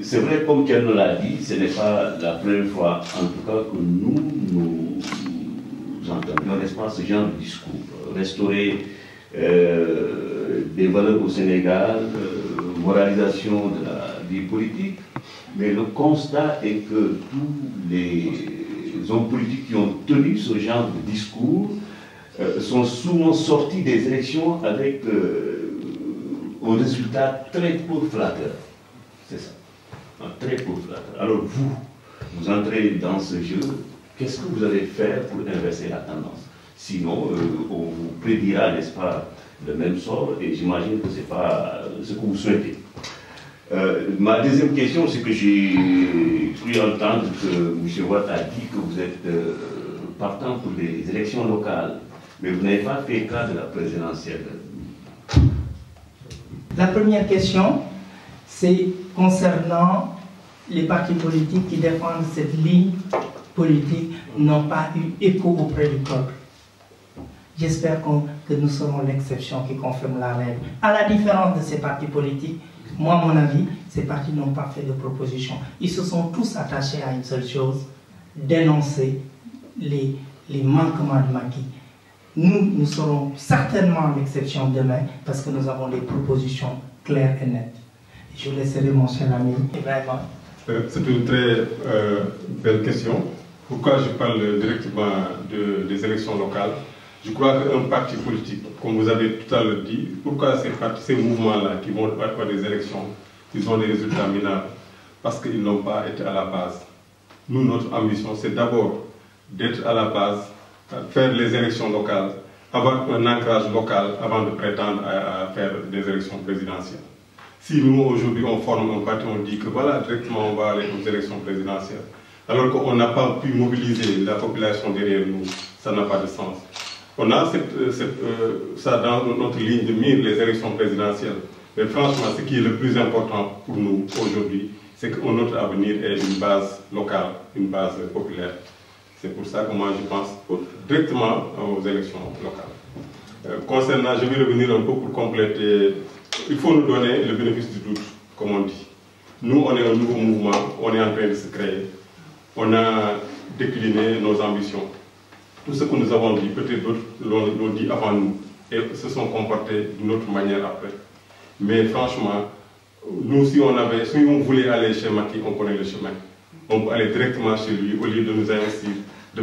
F: C'est vrai, comme qu'elle nous l'a dit, ce n'est pas la première fois, en tout cas, que nous entendons, n'est-ce pas, ce genre de discours. Restaurer des valeurs au Sénégal, moralisation de la vie politique. Mais le constat est que tous les hommes politiques qui ont tenu ce genre de discours sont souvent sortis des élections avec un résultat très peu flatteur. C'est ça. Très peu flatteur. Alors vous entrez dans ce jeu, qu'est-ce que vous allez faire pour inverser la tendance? Sinon, on vous prédira, n'est-ce pas, le même sort, et j'imagine que ce n'est pas ce que vous souhaitez. Ma deuxième question, c'est que j'ai cru entendre que M. Ouad a dit que vous êtes partant pour les élections locales, mais vous n'avez pas fait cas de la présidentielle.
A: La première question, c'est concernant les partis politiques qui défendent cette ligne politique, n'ont pas eu écho auprès du peuple. J'espère que nous serons l'exception qui confirme la règle. À la différence de ces partis politiques, moi, à mon avis, ces partis n'ont pas fait de proposition. Ils se sont tous attachés à une seule chose, dénoncer les manquements de Macky. Nous serons certainement l'exception demain parce que nous avons des propositions claires et nettes. Je laisserai mon cher ami Ibrahim.
C: C'est une très belle question. Pourquoi je parle directement des élections locales? Je crois qu'un parti politique, comme vous avez tout à l'heure dit, pourquoi ces mouvements-là qui vont avoir des élections, ils ont des résultats minables? Parce qu'ils n'ont pas été à la base. Nous, notre ambition, c'est d'abord d'être à la base, faire les élections locales, avoir un ancrage local avant de prétendre à faire des élections présidentielles. Si nous, aujourd'hui, on forme un parti, on dit que voilà, directement, on va aller aux élections présidentielles, alors qu'on n'a pas pu mobiliser la population derrière nous, ça n'a pas de sens. On a ça dans notre ligne de mire, les élections présidentielles. Mais franchement, ce qui est le plus important pour nous aujourd'hui, c'est que notre avenir est une base locale, une base populaire. C'est pour ça que moi je pense directement aux élections locales. Concernant, je vais revenir un peu pour compléter, il faut nous donner le bénéfice du doute, comme on dit. Nous, on est un nouveau mouvement, on est en train de se créer. On a décliné nos ambitions. Tout ce que nous avons dit, peut-être d'autres l'ont dit avant nous, et se sont comportés d'une autre manière après. Mais franchement, nous, si on voulait aller chez Macky, on connaît le chemin. On peut aller directement chez lui, au lieu de nous investir, de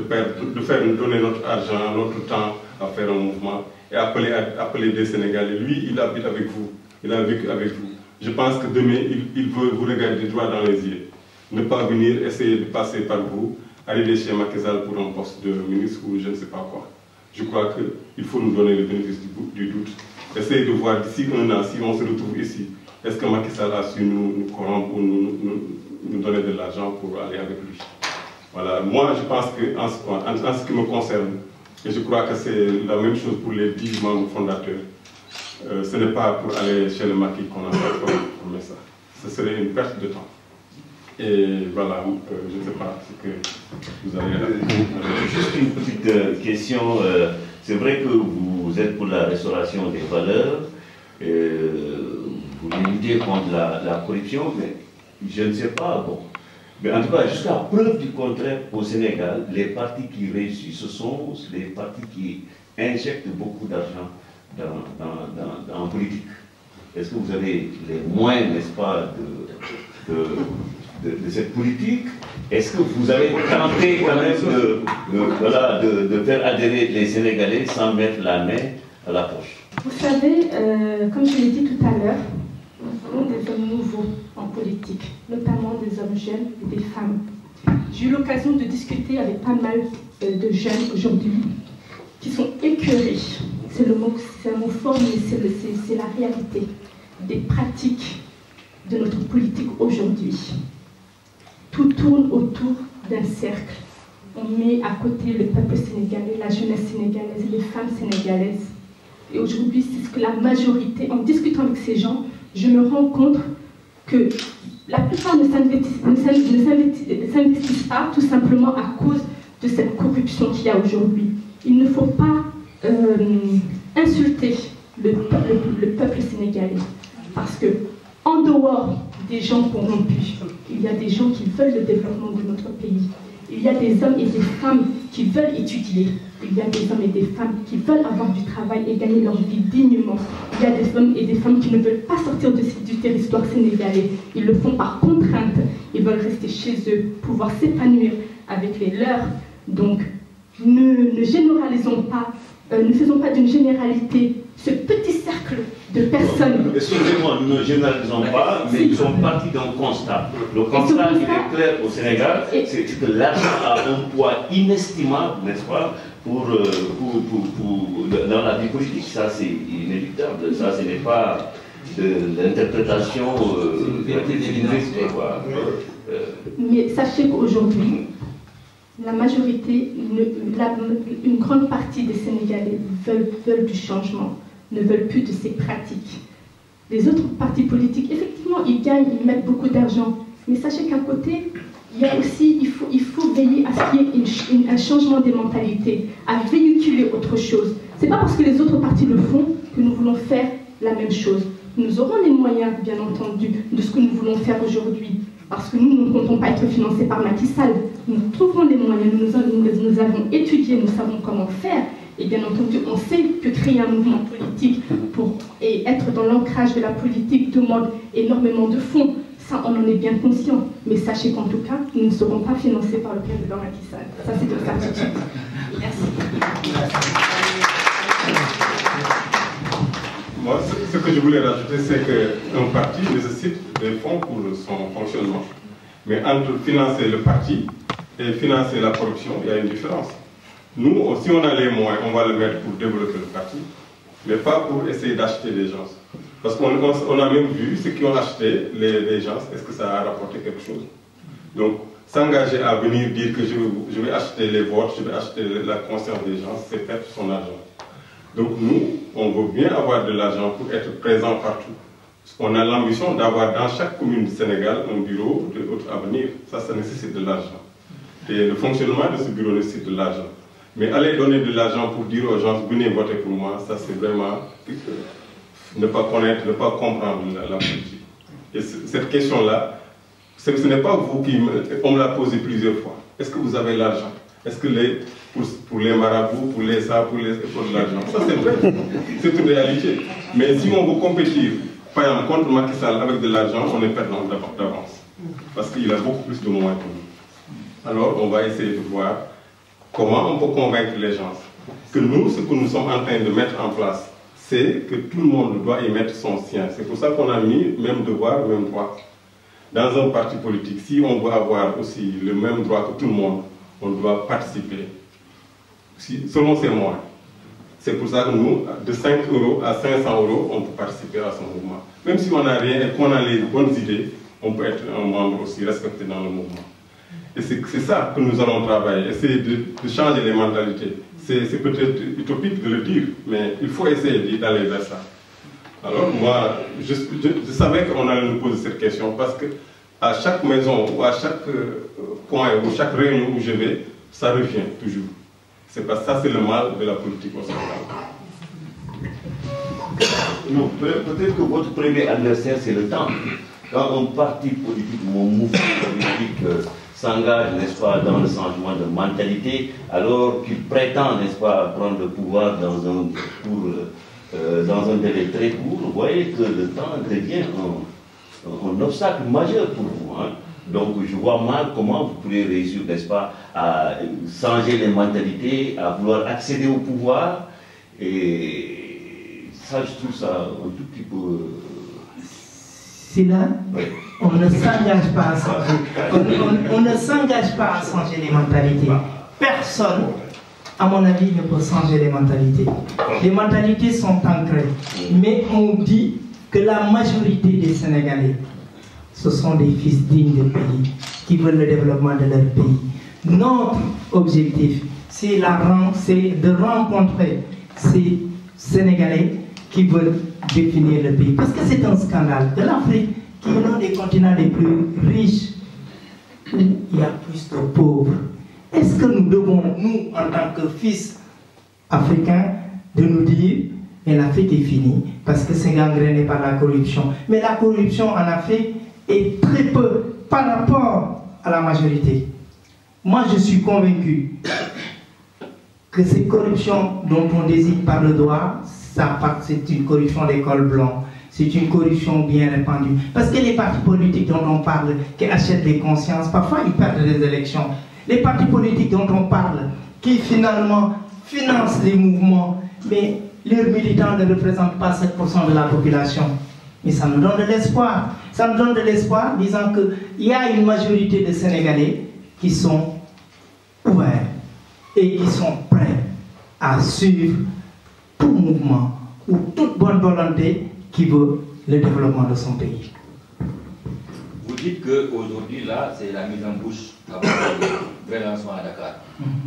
C: donner notre argent, notre temps à faire un mouvement, et appeler des Sénégalais. Lui, il habite avec vous, il a vécu avec vous. Je pense que demain, il veut vous regarder droit dans les yeux. Ne pas venir essayer de passer par vous, arriver chez Macky Sall pour un poste de ministre ou je ne sais pas quoi. Je crois qu'il faut nous donner le bénéfice du doute. Essayer de voir d'ici un an, si on se retrouve ici, est-ce que Macky Sall a su nous corrompre ou nous donner de l'argent pour aller avec lui? Voilà, moi je pense qu'en ce qui me concerne, et je crois que c'est la même chose pour les 10 membres fondateurs, ce n'est pas pour aller chez le Macky qu'on a fait pour ça. Ce serait une perte de temps. Et voilà, je ne sais pas ce que vous avez
F: Juste une petite question. C'est vrai que vous êtes pour la restauration des valeurs, vous luttez contre la corruption, mais je ne sais pas, bon. Mais en tout cas, jusqu'à preuve du contraire, au Sénégal, les partis qui réussissent, ce sont les partis qui injectent beaucoup d'argent en politique. Est-ce que vous avez les moyens, n'est-ce pas, de cette politique? Est-ce que vous avez tenté quand même de faire adhérer les Sénégalais sans mettre la main à la poche?
B: Vous savez, comme je l'ai dit tout à l'heure, nous voulons des hommes nouveaux en politique, notamment des hommes jeunes et des femmes. J'ai eu l'occasion de discuter avec pas mal de jeunes aujourd'hui qui sont écœurés. C'est un mot fort, mais c'est la réalité des pratiques de notre politique aujourd'hui. Tout tourne autour d'un cercle. On met à côté le peuple sénégalais, la jeunesse sénégalaise et les femmes sénégalaises. Et aujourd'hui, c'est ce que la majorité, en discutant avec ces gens, je me rends compte que la plupart ne s'investissent pas tout simplement à cause de cette corruption qu'il y a aujourd'hui. Il ne faut pas insulter le peuple sénégalais, parce que en dehors des gens corrompus, il y a des gens qui veulent le développement de notre pays. Il y a des hommes et des femmes qui veulent étudier. Il y a des hommes et des femmes qui veulent avoir du travail et gagner leur vie dignement. Il y a des hommes et des femmes qui ne veulent pas sortir du territoire sénégalais. Ils le font par contrainte. Ils veulent rester chez eux, pouvoir s'épanouir avec les leurs. Donc, ne généralisons pas, ne faisons pas d'une généralité ce petit cercle de personnes.
F: Excusez-moi, nous ne généralisons pas, mais nous sommes partis d'un constat. Le constat, il est clair au Sénégal, c'est que l'argent a un poids inestimable, n'est-ce pas, dans la vie politique. Ça, c'est inéluctable. Ça, ce n'est pas de l'interprétation
B: mais sachez qu'aujourd'hui, la majorité, une grande partie des Sénégalais veulent du changement, ne veulent plus de ces pratiques. Les autres partis politiques, effectivement, ils gagnent, ils mettent beaucoup d'argent. Mais sachez qu'à côté, il y a aussi, il faut veiller à ce qu'il y ait un changement des mentalités, à véhiculer autre chose. Ce n'est pas parce que les autres partis le font que nous voulons faire la même chose. Nous aurons les moyens, bien entendu, de ce que nous voulons faire aujourd'hui. Parce que nous ne comptons pas être financés par Macky Sall. Nous trouverons les moyens, nous avons étudié, nous savons comment faire. Et bien entendu, on sait que créer un mouvement politique et être dans l'ancrage de la politique demande énormément de fonds. Ça, on en est bien conscient. Mais sachez qu'en tout cas, nous ne serons pas financés par le président Macky Sall. Ça, c'est une certitude. Merci.
C: Moi, ce que je voulais rajouter, c'est qu'un parti nécessite des fonds pour son fonctionnement. Mais entre financer le parti et financer la corruption, il y a une différence. Nous, si on a les moyens, on va le mettre pour développer le parti, mais pas pour essayer d'acheter des gens. Parce qu'on a même vu ceux qui ont acheté les gens, est-ce que ça a rapporté quelque chose? Donc, s'engager à venir dire que je vais acheter les votes, je vais acheter la conscience des gens, c'est perdre son argent. Donc nous, on veut bien avoir de l'argent pour être présent partout. On a l'ambition d'avoir dans chaque commune du Sénégal un bureau de haute avenir. Ça nécessite de l'argent. Et le fonctionnement de ce bureau nécessite de l'argent. Mais aller donner de l'argent pour dire aux gens, venez voter pour moi, ça c'est vraiment ne pas connaître, ne pas comprendre la politique. Et cette question-là, ce n'est pas vous qui on me l'a posé plusieurs fois. Est-ce que vous avez l'argent? Est-ce que pour les marabouts, pour les ça, pour l'argent? Ça c'est vrai, c'est une réalité. Mais si on veut compétir, par exemple, contre Macky Sall avec de l'argent, on est perdant d'avance. Parce qu'il a beaucoup plus de moyens que nous. Alors on va essayer de voir comment on peut convaincre les gens que nous, ce que nous sommes en train de mettre en place, c'est que tout le monde doit y mettre son sien. C'est pour ça qu'on a mis même devoir, même droit. Dans un parti politique, si on veut avoir aussi le même droit que tout le monde, on doit participer selon ses moyens. C'est pour ça que nous, de 5 € à 500 €, on peut participer à ce mouvement. Même si on n'a rien et qu'on a les bonnes idées, on peut être un membre aussi respecté dans le mouvement. Et c'est ça que nous allons travailler, essayer de changer les mentalités. C'est peut-être utopique de le dire, mais il faut essayer d'aller vers ça. Alors moi, je savais qu'on allait nous poser cette question parce que à chaque maison ou à chaque coin ou chaque réunion où je vais, ça revient toujours. C'est parce que ça, c'est le mal de la politique au Sénégal.
F: Non, peut-être que votre premier adversaire, c'est le temps. Quand un parti politique, mon mouvement politique s'engage, n'est-ce pas, dans le changement de mentalité, alors qu'il prétend, n'est-ce pas, prendre le pouvoir dans un délai très court, vous voyez que le temps devient un obstacle majeur pour vous. Hein. Donc je vois mal comment vous pourrez réussir, n'est-ce pas, à changer les mentalités, à vouloir accéder au pouvoir. Et ça, je trouve ça un tout petit peu...
A: C'est là, oui. On ne s'engage pas à changer. On ne s'engage pas à changer les mentalités. Personne, à mon avis, ne peut changer les mentalités. Les mentalités sont ancrées. Mais on dit que la majorité des Sénégalais, ce sont des fils dignes de pays, qui veulent le développement de leur pays. Notre objectif, c'est de rencontrer ces Sénégalais qui veulent définir le pays. Parce que c'est un scandale de l'Afrique, qui est l'un des continents les plus riches, où il y a plus de pauvres. Est-ce que nous devons, nous, en tant que fils africains, de nous dire mais l'Afrique est finie, parce que c'est gangréné par la corruption. Mais la corruption en Afrique est très peu par rapport à la majorité. Moi, je suis convaincu que ces corruptions dont on désigne par le doigt, c'est une corruption des cols blancs. C'est une corruption bien répandue. Parce que les partis politiques dont on parle, qui achètent des consciences, parfois ils perdent des élections. Les partis politiques dont on parle, qui finalement financent les mouvements, mais leurs militants ne représentent pas 7% de la population. Mais ça nous donne de l'espoir. Ça nous donne de l'espoir, disant qu'il y a une majorité de Sénégalais qui sont ouverts et qui sont prêts à suivre tout mouvement ou toute bonne volonté qui veut le développement de son pays.
E: Vous dites qu'aujourd'hui, là, c'est la mise en bouche avant le vrai lancement à Dakar.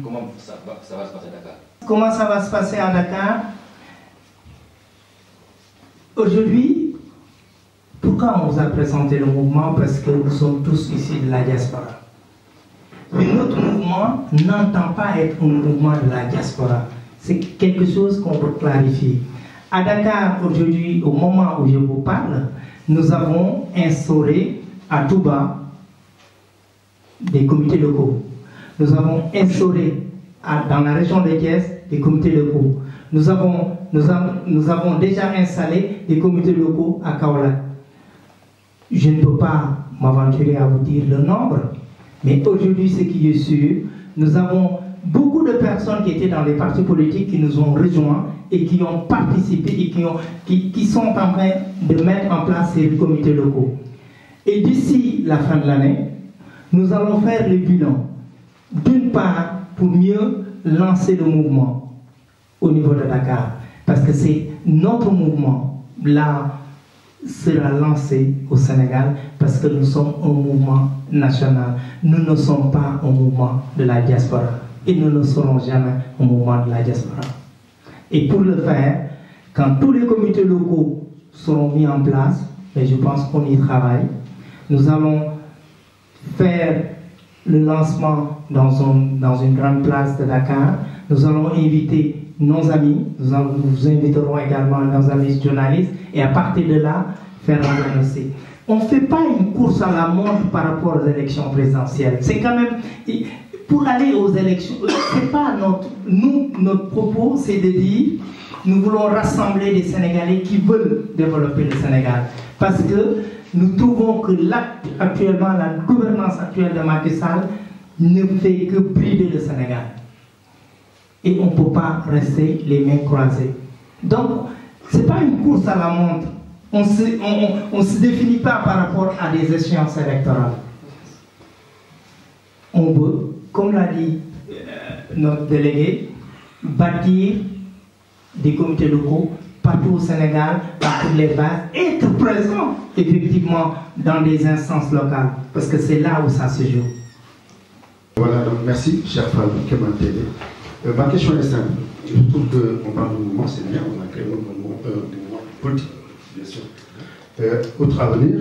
E: Comment ça va se passer à Dakar?
A: Comment ça va se passer à Dakar? Aujourd'hui, pourquoi on vous a présenté le mouvement? Parce que nous sommes tous ici de la diaspora. Mais notre mouvement n'entend pas être un mouvement de la diaspora. C'est quelque chose qu'on veut clarifier. À Dakar, aujourd'hui, au moment où je vous parle, nous avons instauré à Touba des comités locaux. Nous avons instauré dans la région de Thiès des comités locaux. Nous avons déjà installé des comités locaux à Kaolack. Je ne peux pas m'aventurer à vous dire le nombre, mais aujourd'hui, ce qui est sûr, nous avons beaucoup de personnes qui étaient dans les partis politiques qui nous ont rejoints et qui ont participé et qui sont en train de mettre en place ces comités locaux. Et d'ici la fin de l'année, nous allons faire le bilan, d'une part, pour mieux lancer le mouvement au niveau de Dakar, parce que c'est notre mouvement, là, sera lancé au Sénégal, parce que nous sommes un mouvement national. Nous ne sommes pas un mouvement de la diaspora. Et nous ne serons jamais un mouvement de la diaspora. Et pour le faire, quand tous les comités locaux seront mis en place, et je pense qu'on y travaille, nous allons faire le lancement dans une grande place de Dakar. Nous allons inviter nos amis, nous inviterons également nos amis journalistes, et à partir de là, faire un diagnostic. On ne fait pas une course à la montre par rapport aux élections présidentielles. C'est quand même... Pour aller aux élections, c'est pas notre propos, c'est de dire nous voulons rassembler les Sénégalais qui veulent développer le Sénégal. Parce que nous trouvons que actuellement, la gouvernance actuelle de Macky Sall ne fait que brider le Sénégal. Et on ne peut pas rester les mains croisées. Donc, ce n'est pas une course à la montre. On ne se définit pas par rapport à des échéances électorales. On veut, comme l'a dit notre délégué, bâtir des comités locaux partout au Sénégal, par toutes les bases, être présent effectivement dans des instances locales, parce que c'est là où ça se joue.
G: Voilà, donc merci, cher Fabien Kemanté. Ma question est simple. Je trouve qu'on parle de mouvement, c'est bien, on a créé un mouvement politique, bien sûr, autre avenir,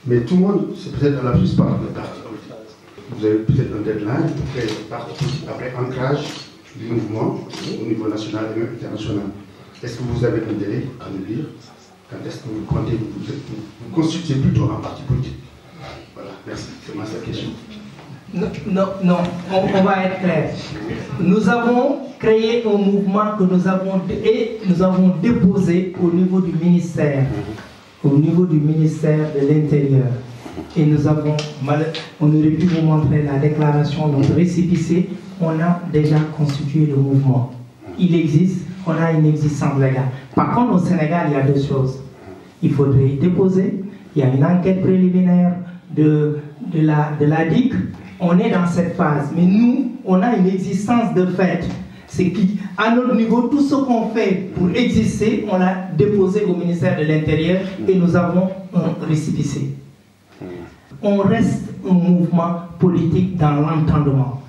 G: mais tout le monde, c'est peut-être à la plus par le parti politique. Vous avez peut-être un deadline pour créer un parti politique après ancrage du mouvement au niveau national et même international. Est-ce que vous avez un délai à nous dire? Quand est-ce que vous comptez vous constituer plutôt un parti politique? Voilà, merci, c'est ma seule question.
A: Non, on va être clair. Nous avons créé un mouvement que nous avons déposé au niveau du ministère de l'Intérieur. Et nous avons, on aurait pu vous montrer la déclaration, notre récépissé, on a déjà constitué le mouvement. Il existe, on a une existence légale. Par contre, au Sénégal, il y a deux choses. Il faudrait déposer, il y a une enquête préliminaire de la DIC. On est dans cette phase, mais nous, on a une existence de fait. C'est qu'à notre niveau, tout ce qu'on fait pour exister, on l'a déposé au ministère de l'Intérieur et nous avons un récépissé. On reste un mouvement politique dans l'entendement.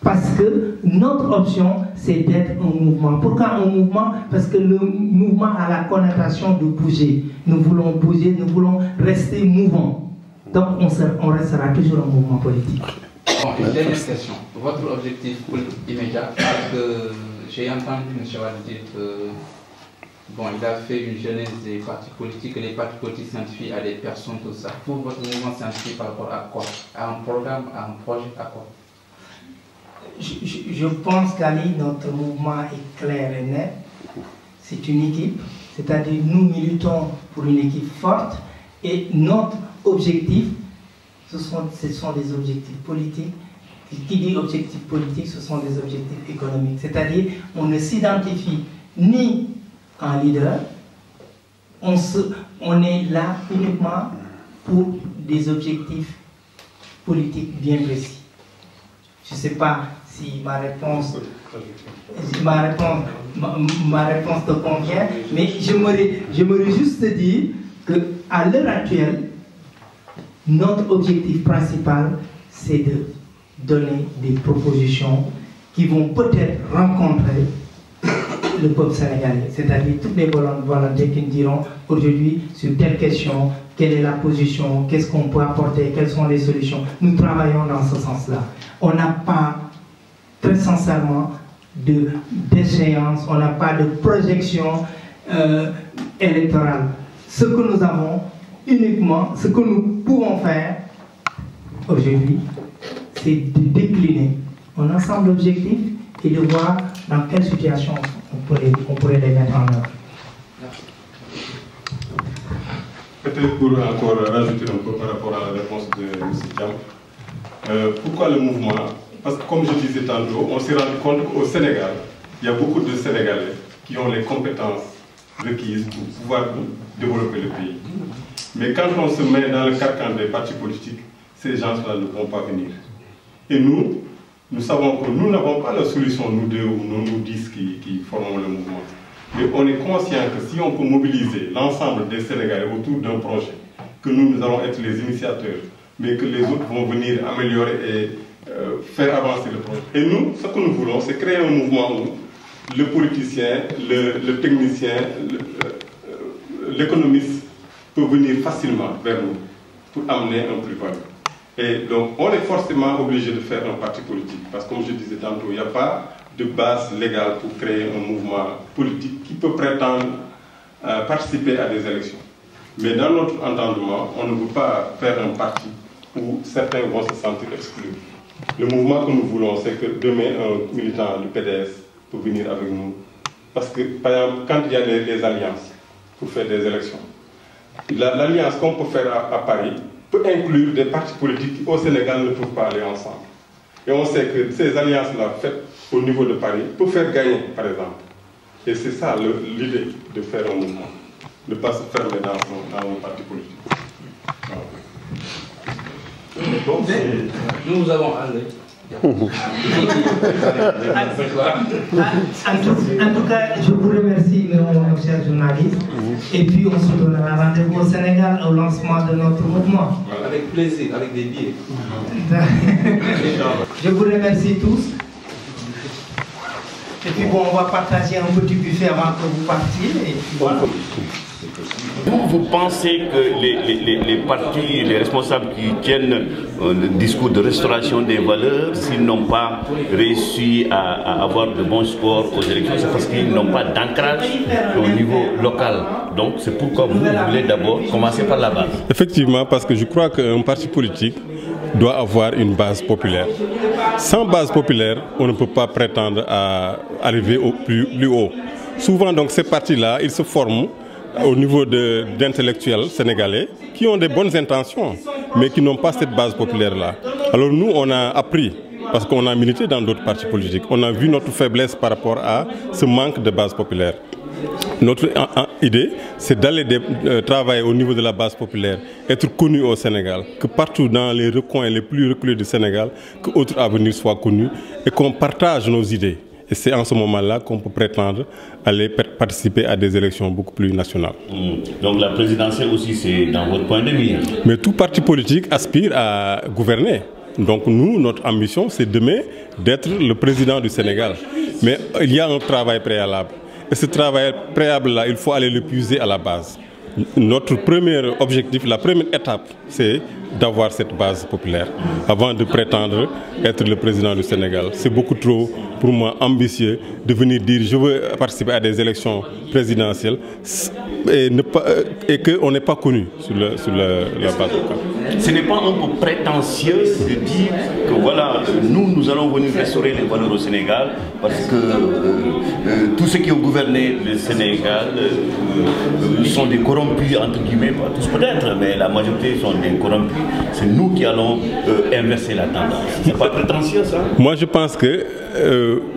A: Parce que notre option, c'est d'être un mouvement. Pourquoi un mouvement? Parce que le mouvement a la connotation de bouger. Nous voulons bouger, nous voulons rester mouvants. Donc on restera toujours un mouvement politique.
D: Bon, une dernière question. Votre objectif politique immédiat, parce que j'ai entendu M. Wade dire que bon, il a fait une genèse des partis politiques, que les partis politiques s'identifient à des personnes, tout ça. Pour votre mouvement s'identifie par rapport à quoi? À un programme, à un projet, à quoi?
A: Je pense qu'Ali, notre mouvement est clair et net. C'est une équipe, c'est-à-dire nous militons pour une équipe forte et notre objectif, ce sont des objectifs politiques. Qui dit objectif politique, ce sont des objectifs économiques. C'est-à-dire, on ne s'identifie ni en leader, on est là uniquement pour des objectifs politiques bien précis. Je ne sais pas si ma réponse te convient, mais j'aimerais juste te dire qu'à l'heure actuelle, notre objectif principal, c'est de donner des propositions qui vont peut-être rencontrer le peuple sénégalais, c'est-à-dire toutes les volontés qui nous diront aujourd'hui sur telle question, quelle est la position, qu'est-ce qu'on peut apporter, quelles sont les solutions. Nous travaillons dans ce sens-là. On n'a pas, très sincèrement, d'échéance, on n'a pas de projection électorale. Ce que nous avons, uniquement, ce que nous pouvons faire aujourd'hui, c'est de décliner un ensemble d'objectifs et de voir dans quelle situation on pourrait les mettre en œuvre.
C: Peut-être pour encore rajouter un peu par rapport à la réponse de M. Thiam. Pourquoi le mouvement? Parce que comme je disais tantôt, on s'est rendu compte qu'au Sénégal, il y a beaucoup de Sénégalais qui ont les compétences requises pour pouvoir développer le pays. Mais quand on se met dans le carcan des partis politiques, ces gens-là ne vont pas venir. Et nous savons que nous n'avons pas la solution, nous deux ou nous 10 qui formons le mouvement. Mais on est conscient que si on peut mobiliser l'ensemble des Sénégalais autour d'un projet, que nous allons être les initiateurs, mais que les autres vont venir améliorer et faire avancer le projet. Et nous, ce que nous voulons, c'est créer un mouvement où le politicien, le technicien, l'économiste peut venir facilement vers nous pour amener un plus-value. Et donc, on est forcément obligé de faire un parti politique, parce que comme je disais tantôt, il n'y a pas de base légale pour créer un mouvement politique qui peut prétendre participer à des élections. Mais dans notre entendement, on ne veut pas faire un parti où certains vont se sentir exclus. Le mouvement que nous voulons, c'est que demain, un militant du PDS peut venir avec nous. Parce que, par exemple, quand il y a des alliances pour faire des élections, l'alliance qu'on peut faire à Paris peut inclure des partis politiques qui au Sénégal ne peuvent pas aller ensemble. Et on sait que ces alliances-là, faites au niveau de Paris, peuvent faire gagner, par exemple. Et c'est ça l'idée de faire un mouvement, de ne pas se fermer dans un parti politique.
D: Nous avons
A: En tout cas, je vous remercie, mon cher journaliste. Et puis, on se donnera rendez-vous au Sénégal au lancement de notre mouvement.
D: Avec plaisir, avec des billets.
A: Je vous remercie tous. Et puis bon, on va partager un petit buffet avant que vous partiez. Et puis voilà.
F: Vous pensez que les partis, les responsables qui tiennent le discours de restauration des valeurs, s'ils n'ont pas réussi à avoir de bons scores aux élections, c'est parce qu'ils n'ont pas d'ancrage au niveau local. Donc c'est pourquoi vous voulez d'abord commencer par la base.
C: Effectivement, parce que je crois qu'un parti politique doit avoir une base populaire. Sans base populaire, on ne peut pas prétendre à arriver au plus haut. Souvent, donc, ces partis-là, ils se forment au niveau d'intellectuels sénégalais qui ont des bonnes intentions, mais qui n'ont pas cette base populaire-là. Alors nous, on a appris, parce qu'on a milité dans d'autres partis politiques, on a vu notre faiblesse par rapport à ce manque de base populaire. Notre idée, c'est d'aller travailler au niveau de la base populaire, être connu au Sénégal, que partout dans les recoins les plus reculés du Sénégal, que d'autres avenirs soient connus et qu'on partage nos idées. Et c'est en ce moment-là qu'on peut prétendre aller participer à des élections beaucoup plus nationales.
F: Donc la présidentielle aussi, c'est dans votre point de vue.
C: Mais tout parti politique aspire à gouverner. Donc nous, notre ambition, c'est demain d'être le président du Sénégal. Mais il y a un travail préalable. Et ce travail préalable-là, il faut aller le puiser à la base. Notre premier objectif, la première étape, c'est d'avoir cette base populaire avant de prétendre être le président du Sénégal. C'est beaucoup trop, pour moi, ambitieux de venir dire je veux participer à des élections présidentielles et qu'on n'est pas connu sur la base locale.
F: Ce n'est pas un peu prétentieux de dire que voilà, nous allons venir restaurer les valeurs au Sénégal parce que tous ceux qui ont gouverné le Sénégal sont des corrompus, entre guillemets, pas tous peut-être, mais la majorité sont des corrompus. C'est nous qui allons inverser la tendance. C'est pas prétentieux ça?
C: Moi je pense que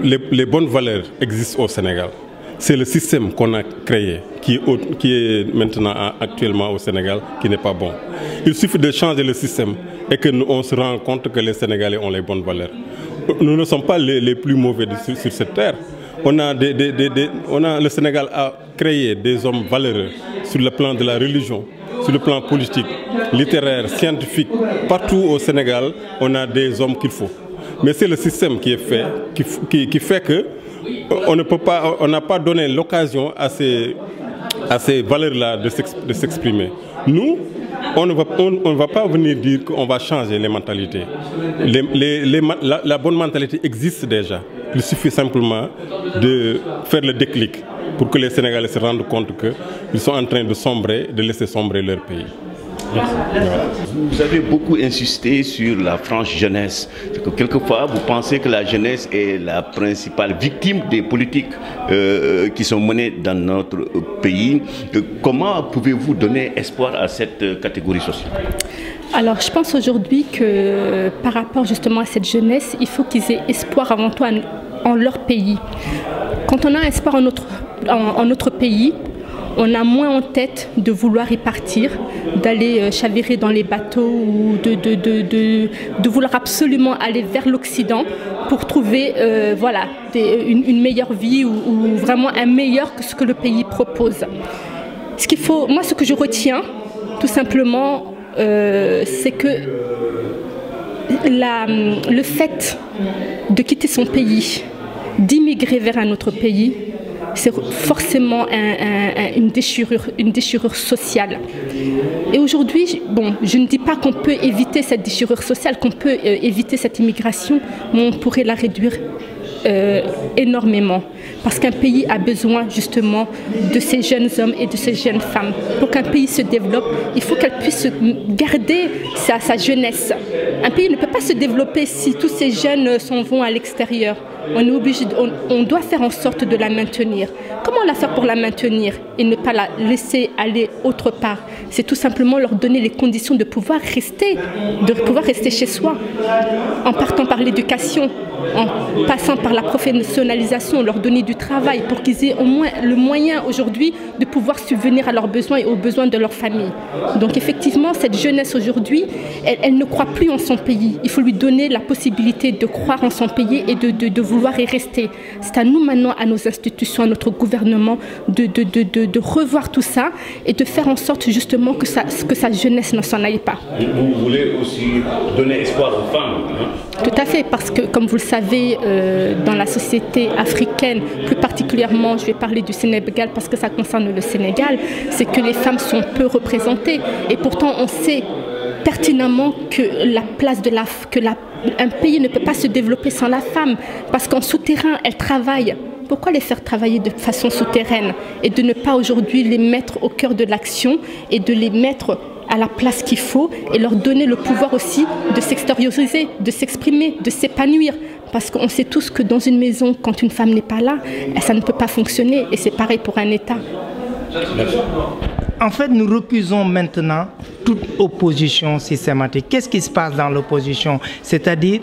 C: les bonnes valeurs existent au Sénégal. C'est le système qu'on a créé, qui est maintenant actuellement au Sénégal, qui n'est pas bon. Il suffit de changer le système et qu'on se rend compte que les Sénégalais ont les bonnes valeurs. Nous ne sommes pas les plus mauvais sur cette terre. Le Sénégal a créé des hommes valeureux sur le plan de la religion, sur le plan politique, littéraire, scientifique. Partout au Sénégal, on a des hommes qu'il faut. Mais c'est le système qui est fait, qui fait que on n'a pas donné l'occasion à ces valeurs-là de s'exprimer. Nous, on ne va pas venir dire qu'on va changer les mentalités. La bonne mentalité existe déjà. Il suffit simplement de faire le déclic pour que les Sénégalais se rendent compte qu'ils sont en train de sombrer, de laisser sombrer leur pays.
F: Vous avez beaucoup insisté sur la franche jeunesse. Que quelquefois, vous pensez que la jeunesse est la principale victime des politiques qui sont menées dans notre pays. Comment pouvez-vous donner espoir à cette catégorie sociale?
B: Alors, je pense aujourd'hui que par rapport justement à cette jeunesse, il faut qu'ils aient espoir avant tout en leur pays. Quand on a espoir en notre pays, on a moins en tête de vouloir y partir, d'aller chavirer dans les bateaux ou de vouloir absolument aller vers l'Occident pour trouver voilà, une meilleure vie ou vraiment un meilleur que ce que le pays propose. Moi, ce que je retiens, tout simplement, c'est que le fait de quitter son pays, d'immigrer vers un autre pays, c'est forcément une déchirure sociale. Et aujourd'hui, bon, je ne dis pas qu'on peut éviter cette déchirure sociale, qu'on peut éviter cette immigration, mais on pourrait la réduire énormément. Parce qu'un pays a besoin justement de ces jeunes hommes et de ces jeunes femmes. Pour qu'un pays se développe, il faut qu'elle puisse garder sa jeunesse. Un pays ne peut pas se développer si tous ces jeunes s'en vont à l'extérieur. On doit faire en sorte de la maintenir. Comment la faire pour la maintenir et ne pas la laisser aller autre part? C'est tout simplement leur donner les conditions de pouvoir rester chez soi. En partant par l'éducation, en passant par la professionnalisation, leur donner du travail pour qu'ils aient au moins le moyen aujourd'hui de pouvoir subvenir à leurs besoins et aux besoins de leur famille. Donc effectivement, cette jeunesse aujourd'hui, elle ne croit plus en son pays. Il faut lui donner la possibilité de croire en son pays et de vouloir y rester. C'est à nous maintenant, à nos institutions, à notre gouvernement, de revoir tout ça et de faire en sorte justement que sa jeunesse ne s'en aille pas.
F: Vous voulez aussi donner espoir aux femmes, hein?
B: Tout à fait, parce que comme vous le savez, dans la société africaine, plus particulièrement, je vais parler du Sénégal parce que ça concerne le Sénégal, c'est que les femmes sont peu représentées. Et pourtant, on sait pertinemment que la place de un pays ne peut pas se développer sans la femme, parce qu'en souterrain, elle travaille. Pourquoi les faire travailler de façon souterraine et de ne pas aujourd'hui les mettre au cœur de l'action et de les mettre à la place qu'il faut et leur donner le pouvoir aussi de s'extérioriser, de s'exprimer, de s'épanouir. Parce qu'on sait tous que dans une maison, quand une femme n'est pas là, ça ne peut pas fonctionner et c'est pareil pour un État.
A: En fait, nous recusons maintenant toute opposition systématique. Qu'est-ce qui se passe dans l'opposition? C'est-à-dire,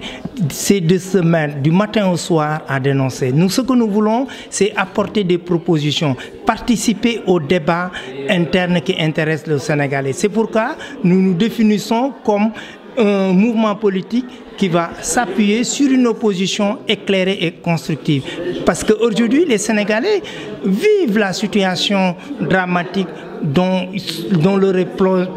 A: c'est de se mettre du matin au soir à dénoncer. Nous, ce que nous voulons, c'est apporter des propositions, participer au débat interne qui intéresse le Sénégalais. C'est pourquoi nous nous définissons comme un mouvement politique qui va s'appuyer sur une opposition éclairée et constructive. Parce qu'aujourd'hui, les Sénégalais vivent la situation dramatique dont leur est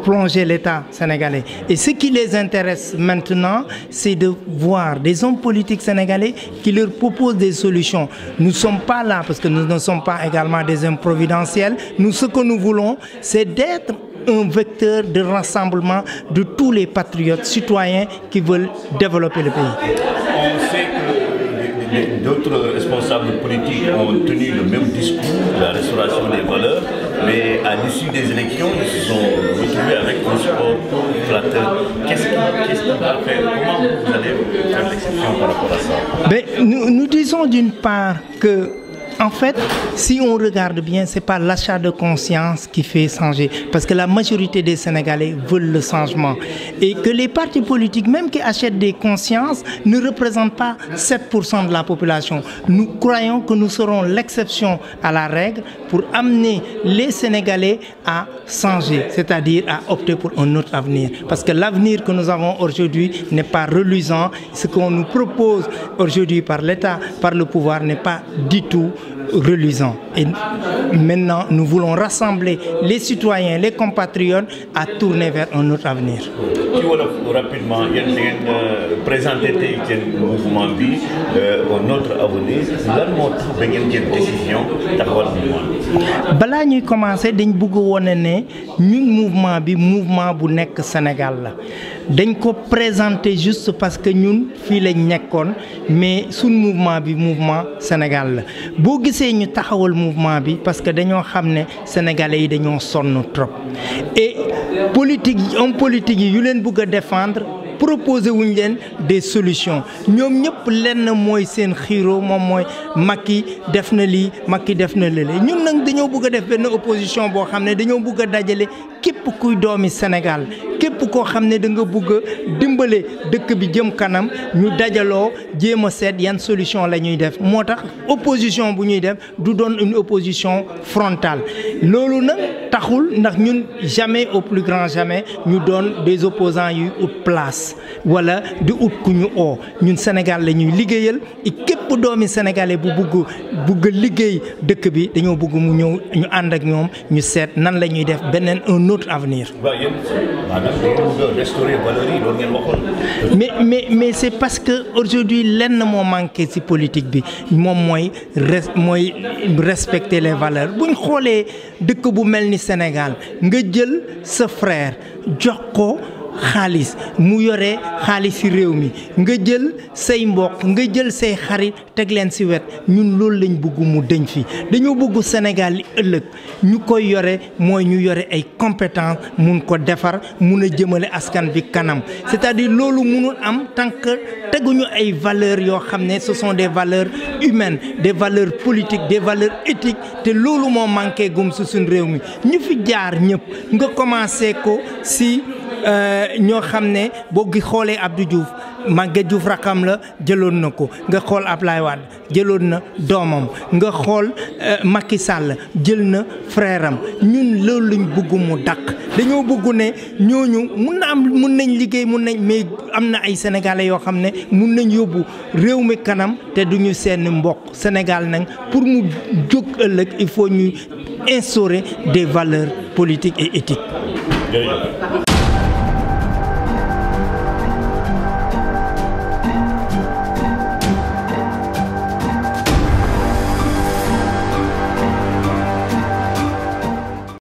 A: plongé l'État sénégalais. Et ce qui les intéresse maintenant, c'est de voir des hommes politiques sénégalais qui leur proposent des solutions. Nous ne sommes pas là parce que nous ne sommes pas également des hommes providentiels. Nous, ce que nous voulons, c'est d'être un vecteur de rassemblement de tous les patriotes citoyens qui veulent développer le pays.
F: On sait que d'autres responsables politiques ont tenu le même discours, la restauration des valeurs, mais à l'issue des élections, ils se sont retrouvés avec un sport flatteur. Qu'est-ce qu'il va faire? Comment vous allez faire l'exception par rapport à ça?
A: Ben, nous disons d'une part que en fait, si on regarde bien, ce n'est pas l'achat de conscience qui fait changer. Parce que la majorité des Sénégalais veulent le changement. Et que les partis politiques, même qui achètent des consciences, ne représentent pas 7% de la population. Nous croyons que nous serons l'exception à la règle pour amener les Sénégalais à changer, c'est-à-dire à opter pour un autre avenir. Parce que l'avenir que nous avons aujourd'hui n'est pas reluisant. Ce qu'on nous propose aujourd'hui par l'État, par le pouvoir, n'est pas du tout reluisant. Et maintenant, nous voulons rassembler les citoyens, les compatriotes à tourner vers un autre avenir.
F: Rapidement, il y a une présenter le mouvement bi un autre avenir. Lan moo tax da ngeen jël décision taxawal mouvement.
A: Balaa ñuy commencer dañ bëgg wone ne ñun mouvement bi mouvement bu nekk Sénégal la. Dañ ko présenter juste parce que ñun fii lañ nekkoon mais suñ mouvement bi mouvement Sénégal la. Boo gisee ñu taxawal mouvement bi parce que dañoo xam ne Sénégalais yi dañoo sonn trop. Et politique yi homme politique yi yu leen bëgg a défendre proposer wuñ leen des solutions ñoom ñëpp lenn mooy seen xiiro moom mooy Macky def na lii Macky def na lële ñun nag dañoo bëgg a def benn opposition boo xam ne dañoo bëgg a dajale képp kuy doomi Sénégal képp koo xam ne da nga bëgg a dimbale dëkk bi jëm kanam ñu dajaloo jéem a seet yan solution la ñuy def moo tax opposition bu ñuy def du doon une opposition frontale loolu nag taxul ndax ñun jamais au plus grand jamais ñu doon des opposants yu ut place wala di ut ku ñu oo ñun Sénégal la ñuy liggéeyal et képp doomi sénégalais bu bugg liggéey dëkk bi dañoo bëgg mu ñëw ñu ànd ak ñoom ñu seet nan la ñuy def beneen un autre avenir. mais c'est parce que aujourd'hui lenn moo manqué ci politique bi moom mooy respecter les valeurs buñ xoolee dëkk bu mel ni Sénégal nga jël sa frère jox ko xaalis mu yore xaalis ci réew mi nga jël say mbokk nga jël say xarit teg leen ci wet ñun loolu lañ bëgg mu deñ fi dañoo bëgg Sénégal li ëllëg ñu koy yore mooy ñu yore ay compétences mun ko defar mun a jëmale askan bi kanam c'est-à-dire loolu mënul am tant que teguñu ay valeurs yoo xam ne ce sont des valeurs humaines des valeurs politiques des valeurs éthiques te loolu moo manqué gum ci suñ réew mi ñu fi jaar ñëpp nga commencé ko ci ñoo xam ne boo gi xoolee Abdou Diouf Maguette Diouf rakam la jëloon na ko nga xool Ablaye Wade jëloon na doomam nga xool Macky Sall jël na frère am ñun loolu lañ bëgg mu dakk dañoo bëgg ne ñooñu mun nañ liggéey mun nañ mais am na ay sénégalais yoo xam ne mun nañ yóbbu réew mi kanam te duñu seen mbokk Sénégal nag pour mu jóg ëllëg il faut ñu instaurer des valeurs politiques et éthiques.